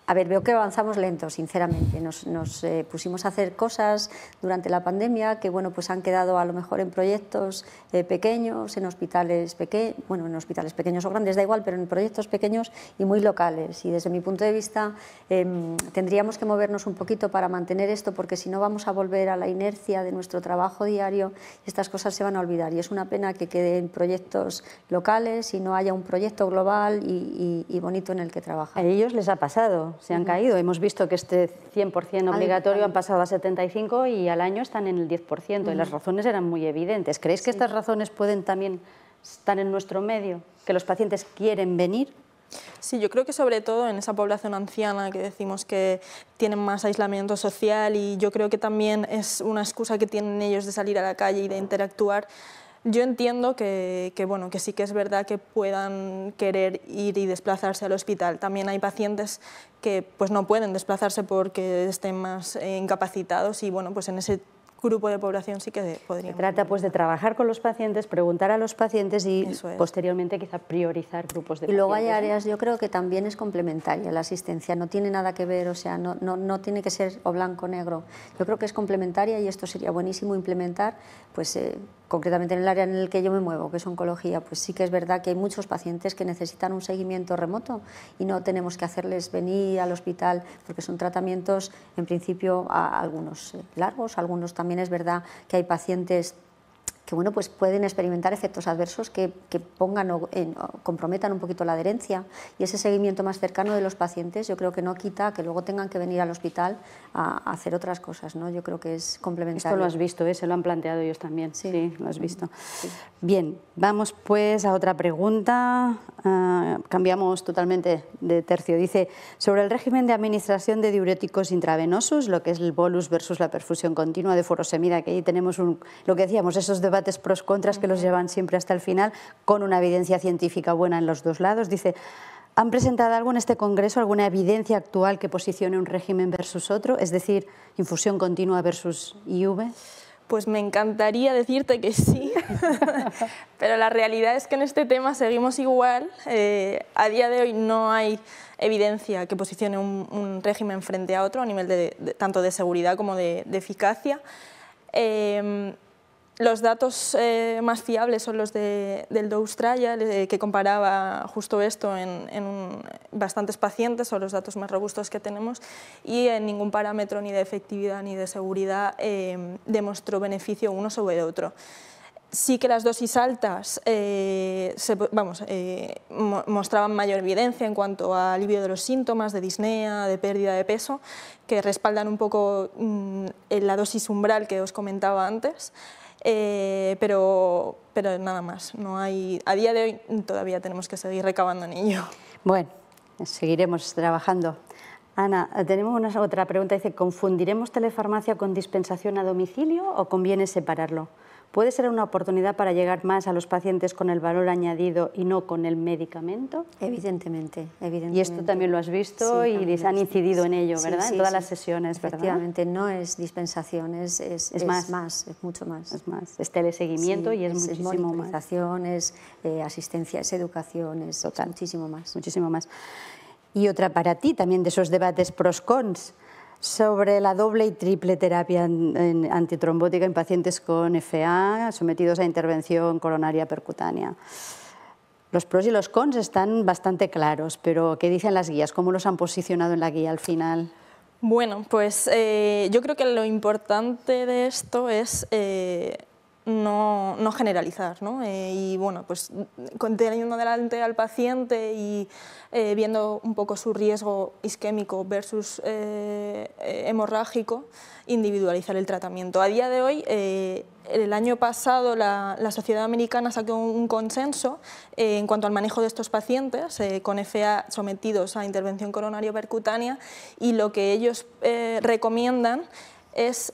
[SPEAKER 3] A ver, veo que avanzamos lento, sinceramente. Nos pusimos a hacer cosas durante la pandemia que, bueno, pues han quedado a lo mejor en proyectos pequeños, en hospitales pequeños, bueno, en hospitales pequeños o grandes, da igual, pero en proyectos pequeños y muy locales. Y desde mi punto de vista tendríamos que movernos un poquito para mantener esto, porque si no vamos a volver a la inercia de nuestro trabajo diario y estas cosas se van a olvidar. Y es una pena que queden proyectos locales y no haya un proyecto global y bonito en el que trabajar.
[SPEAKER 1] A ellos les ha pasado. Se han caído. Hemos visto que este 100% obligatorio han pasado a 75 y al año están en el 10%. Y las razones eran muy evidentes. ¿Creéis que estas razones pueden también estar en nuestro medio? ¿Que los pacientes quieren venir?
[SPEAKER 2] Sí, yo creo que sobre todo en esa población anciana que decimos que tienen más aislamiento social, y yo creo que también es una excusa que tienen ellos de salir a la calle y de interactuar. Yo entiendo que sí que es verdad que puedan querer ir y desplazarse al hospital. También hay pacientes que pues no pueden desplazarse porque estén más incapacitados y bueno, pues en ese grupo de población sí que podríamos.
[SPEAKER 1] Se trata pues de trabajar con los pacientes, preguntar a los pacientes y posteriormente quizá priorizar grupos de pacientes.
[SPEAKER 3] Y luego hay áreas, yo creo que también es complementaria la asistencia, no tiene nada que ver, o sea, no tiene que ser o blanco o negro. Yo creo que es complementaria y esto sería buenísimo implementar, pues concretamente en el área en el que yo me muevo, que es oncología, pues sí que es verdad que hay muchos pacientes que necesitan un seguimiento remoto y no tenemos que hacerles venir al hospital porque son tratamientos, en principio, algunos largos, algunos también es verdad que hay pacientes que bueno, pues pueden experimentar efectos adversos que pongan o comprometan un poquito la adherencia, y ese seguimiento más cercano de los pacientes yo creo que no quita que luego tengan que venir al hospital a hacer otras cosas, ¿no? Yo creo que es complementario.
[SPEAKER 1] Esto lo has visto, se lo han planteado ellos también, sí lo has visto.
[SPEAKER 3] Sí.
[SPEAKER 1] Bien, vamos pues a otra pregunta, cambiamos totalmente de tercio. Dice, sobre el régimen de administración de diuréticos intravenosos, lo que es el bolus versus la perfusión continua de furosemida, que ahí tenemos lo que decíamos, esos debates pros contras que los llevan siempre hasta el final, con una evidencia científica buena en los dos lados. Dice, ¿han presentado algo en este congreso, alguna evidencia actual que posicione un régimen versus otro? Es decir, infusión continua versus IV.
[SPEAKER 2] Pues me encantaría decirte que sí, pero la realidad es que en este tema seguimos igual. A día de hoy no hay evidencia que posicione un régimen frente a otro a nivel tanto de seguridad como de eficacia. Los datos más fiables son los del Dose Trial, que comparaba justo esto en bastantes pacientes, son los datos más robustos que tenemos, y en ningún parámetro ni de efectividad ni de seguridad demostró beneficio uno sobre otro. Sí que las dosis altas mostraban mayor evidencia en cuanto a alivio de los síntomas de disnea, de pérdida de peso, que respaldan un poco la dosis umbral que os comentaba antes. Pero nada más, no hay, a día de hoy todavía tenemos que seguir recabando en ello.
[SPEAKER 1] Bueno, seguiremos trabajando. Ana, tenemos otra pregunta, dice, ¿confundiremos telefarmacia con dispensación a domicilio o conviene separarlo? ¿Puede ser una oportunidad para llegar más a los pacientes con el valor añadido y no con el medicamento?
[SPEAKER 3] Evidentemente.
[SPEAKER 1] Y esto también lo has visto, sí, y les han incidido en ello, ¿verdad? Sí, en todas las sesiones, ¿verdad?
[SPEAKER 3] Efectivamente, no es dispensación, es más, es mucho más.
[SPEAKER 1] Es más, es teleseguimiento, y es muchísimo más.
[SPEAKER 3] Es asistencia, es educación, es muchísimo más.
[SPEAKER 1] Muchísimo más. Y otra para ti, también de esos debates pros-cons, sobre la doble y triple terapia antitrombótica en pacientes con FA sometidos a intervención coronaria percutánea. Los pros y los cons están bastante claros, pero ¿qué dicen las guías? ¿Cómo los han posicionado en la guía al final?
[SPEAKER 2] Bueno, pues yo creo que lo importante de esto es no generalizar, ¿no? Y bueno, pues teniendo delante al paciente y viendo un poco su riesgo isquémico versus hemorrágico, individualizar el tratamiento. A día de hoy, el año pasado la Sociedad Americana sacó un consenso en cuanto al manejo de estos pacientes con FA sometidos a intervención coronaria percutánea, y lo que ellos recomiendan es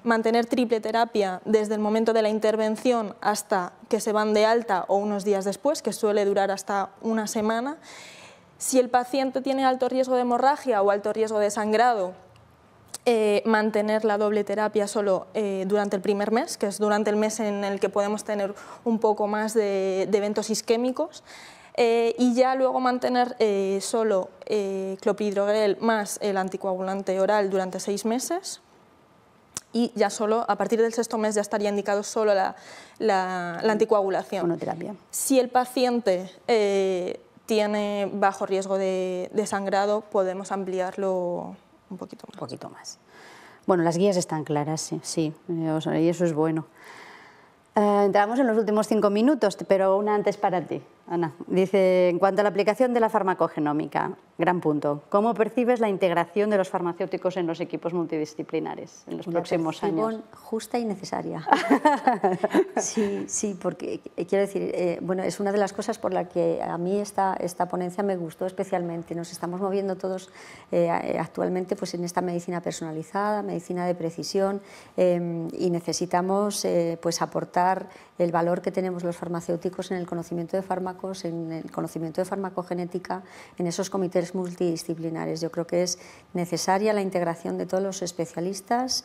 [SPEAKER 2] mantener triple terapia desde el momento de la intervención hasta que se van de alta o unos días después, que suele durar hasta una semana. Si el paciente tiene alto riesgo de hemorragia o alto riesgo de sangrado, mantener la doble terapia solo durante el primer mes, que es durante el mes en el que podemos tener un poco más de eventos isquémicos, y ya luego mantener solo clopidogrel más el anticoagulante oral durante 6 meses, y ya solo a partir del 6.º mes ya estaría indicado solo la anticoagulación.
[SPEAKER 1] Monoterapia.
[SPEAKER 2] Si el paciente tiene bajo riesgo de sangrado, podemos ampliarlo un poquito más.
[SPEAKER 1] Un poquito más. Bueno, las guías están claras, sí, y eso es bueno. Entramos en los últimos 5 minutos, pero una antes para ti, Ana. Dice, en cuanto a la aplicación de la farmacogenómica, gran punto. ¿Cómo percibes la integración de los farmacéuticos en los equipos multidisciplinares en los próximos años?
[SPEAKER 3] Justa y necesaria. Sí, porque quiero decir, bueno, es una de las cosas por la que a mí esta ponencia me gustó especialmente. Nos estamos moviendo todos actualmente pues, en esta medicina personalizada, medicina de precisión, y necesitamos pues, aportar el valor que tenemos los farmacéuticos en el conocimiento de fármacos, en el conocimiento de farmacogenética, en esos comités multidisciplinares. Yo creo que es necesaria la integración de todos los especialistas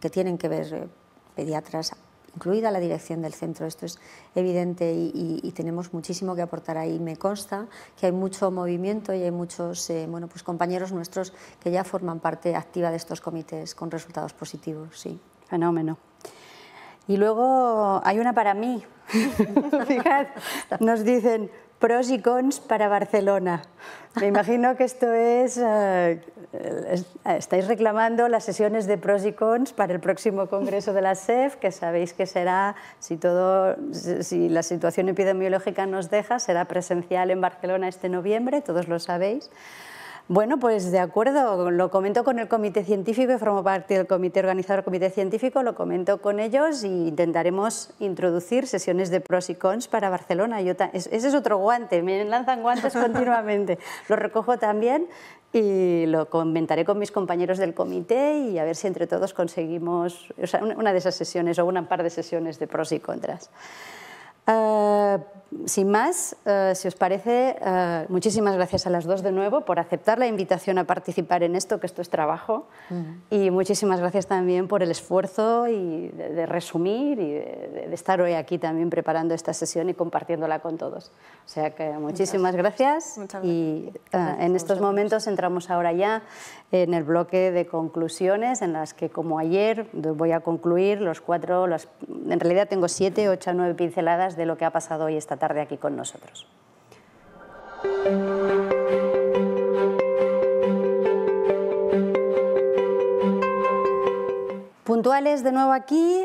[SPEAKER 3] que tienen que ver, pediatras, incluida la dirección del centro. Esto es evidente y tenemos muchísimo que aportar ahí. Me consta que hay mucho movimiento y hay muchos pues compañeros nuestros que ya forman parte activa de estos comités con resultados positivos. Sí.
[SPEAKER 1] Fenómeno. Y luego hay una para mí. Fijad, nos dicen pros y cons para Barcelona. Me imagino que esto es... estáis reclamando las sesiones de pros y cons para el próximo congreso de la SEF, que sabéis que será, si la situación epidemiológica nos deja, será presencial en Barcelona este noviembre, todos lo sabéis. Bueno, pues de acuerdo, lo comento con el comité científico, y formo parte del comité organizador, comité científico, lo comento con ellos e intentaremos introducir sesiones de pros y cons para Barcelona. Ese es otro guante, me lanzan guantes continuamente, lo recojo también y lo comentaré con mis compañeros del comité y a ver si entre todos conseguimos una de esas sesiones o un par de sesiones de pros y contras. Sin más, si os parece, muchísimas gracias a las dos de nuevo por aceptar la invitación a participar en esto, que esto es trabajo, y muchísimas gracias también por el esfuerzo y de resumir y de estar hoy aquí también preparando esta sesión y compartiéndola con todos. O sea que muchísimas gracias. Y en estos momentos entramos ahora ya en el bloque de conclusiones en las que, como ayer, voy a concluir en realidad tengo 7, 8 o 9 pinceladas de lo que ha pasado hoy esta tarde aquí con nosotros. Puntuales de nuevo aquí,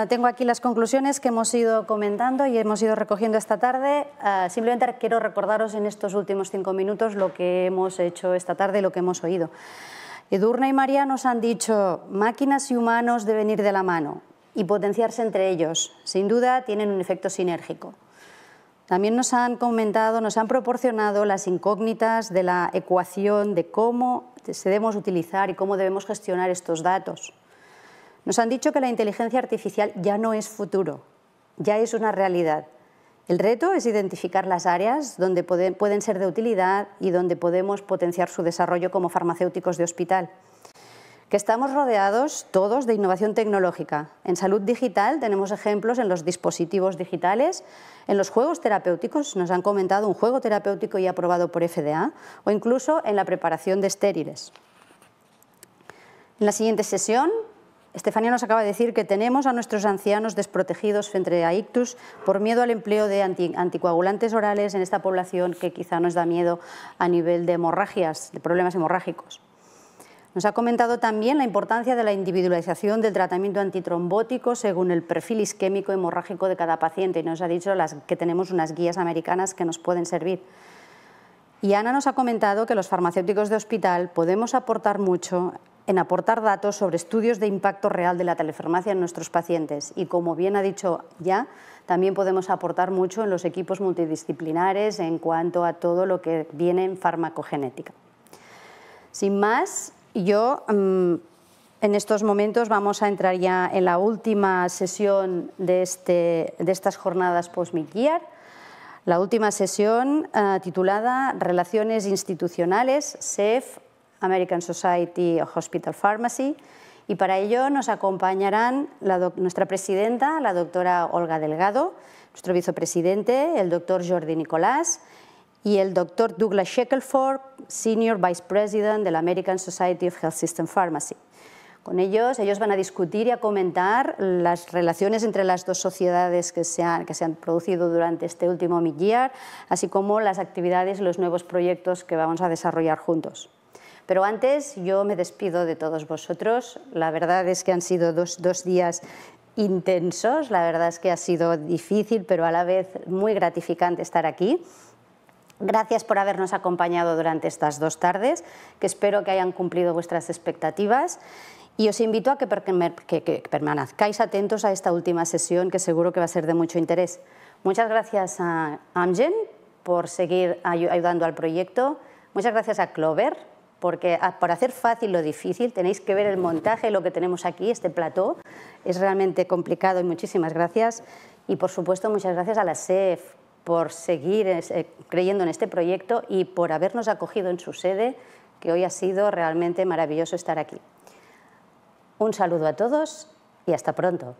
[SPEAKER 1] tengo aquí las conclusiones que hemos ido comentando y hemos ido recogiendo esta tarde. Simplemente quiero recordaros en estos últimos 5 minutos lo que hemos hecho esta tarde y lo que hemos oído. Edurne y María nos han dicho, máquinas y humanos deben ir de la mano y potenciarse entre ellos. Sin duda tienen un efecto sinérgico. También nos han comentado, nos han proporcionado las incógnitas de la ecuación de cómo se debemos utilizar y cómo debemos gestionar estos datos. Nos han dicho que la inteligencia artificial ya no es futuro, ya es una realidad. El reto es identificar las áreas donde pueden ser de utilidad y donde podemos potenciar su desarrollo como farmacéuticos de hospital. Que estamos rodeados todos de innovación tecnológica. En salud digital tenemos ejemplos en los dispositivos digitales, en los juegos terapéuticos, nos han comentado un juego terapéutico ya aprobado por FDA, o incluso en la preparación de estériles. En la siguiente sesión, Estefanía nos acaba de decir que tenemos a nuestros ancianos desprotegidos frente a ictus por miedo al empleo de anticoagulantes orales en esta población que quizá nos da miedo a nivel de hemorragias, de problemas hemorrágicos. Nos ha comentado también la importancia de la individualización del tratamiento antitrombótico según el perfil isquémico hemorrágico de cada paciente y nos ha dicho que tenemos unas guías americanas que nos pueden servir. Y Ana nos ha comentado que los farmacéuticos de hospital podemos aportar mucho en aportar datos sobre estudios de impacto real de la telefarmacia en nuestros pacientes y, como bien ha dicho ya, también podemos aportar mucho en los equipos multidisciplinares en cuanto a todo lo que viene en farmacogenética. Sin más, yo en estos momentos vamos a entrar ya en la última sesión de estas jornadas post-mid-year, la última sesión titulada Relaciones institucionales, SEF, American Society of Hospital Pharmacy, y para ello nos acompañarán nuestra presidenta, la doctora Olga Delgado, nuestro vicepresidente, el doctor Jordi Nicolás, y el doctor Douglas Shackelford, Senior Vice President de la American Society of Health System Pharmacy. Con ellos van a discutir y a comentar las relaciones entre las dos sociedades que se han producido durante este último mid-year, así como las actividades y los nuevos proyectos que vamos a desarrollar juntos. Pero antes yo me despido de todos vosotros. La verdad es que han sido dos días intensos, la verdad es que ha sido difícil, pero a la vez muy gratificante estar aquí. Gracias por habernos acompañado durante estas 2 tardes, que espero que hayan cumplido vuestras expectativas. Y os invito a que permanezcáis atentos a esta última sesión, que seguro que va a ser de mucho interés. Muchas gracias a Amgen por seguir ayudando al proyecto. Muchas gracias a Clover, porque por hacer fácil lo difícil tenéis que ver el montaje, lo que tenemos aquí, este plató. Es realmente complicado y muchísimas gracias. Y por supuesto, muchas gracias a la SEF por seguir creyendo en este proyecto y por habernos acogido en su sede, que hoy ha sido realmente maravilloso estar aquí. Un saludo a todos y hasta pronto.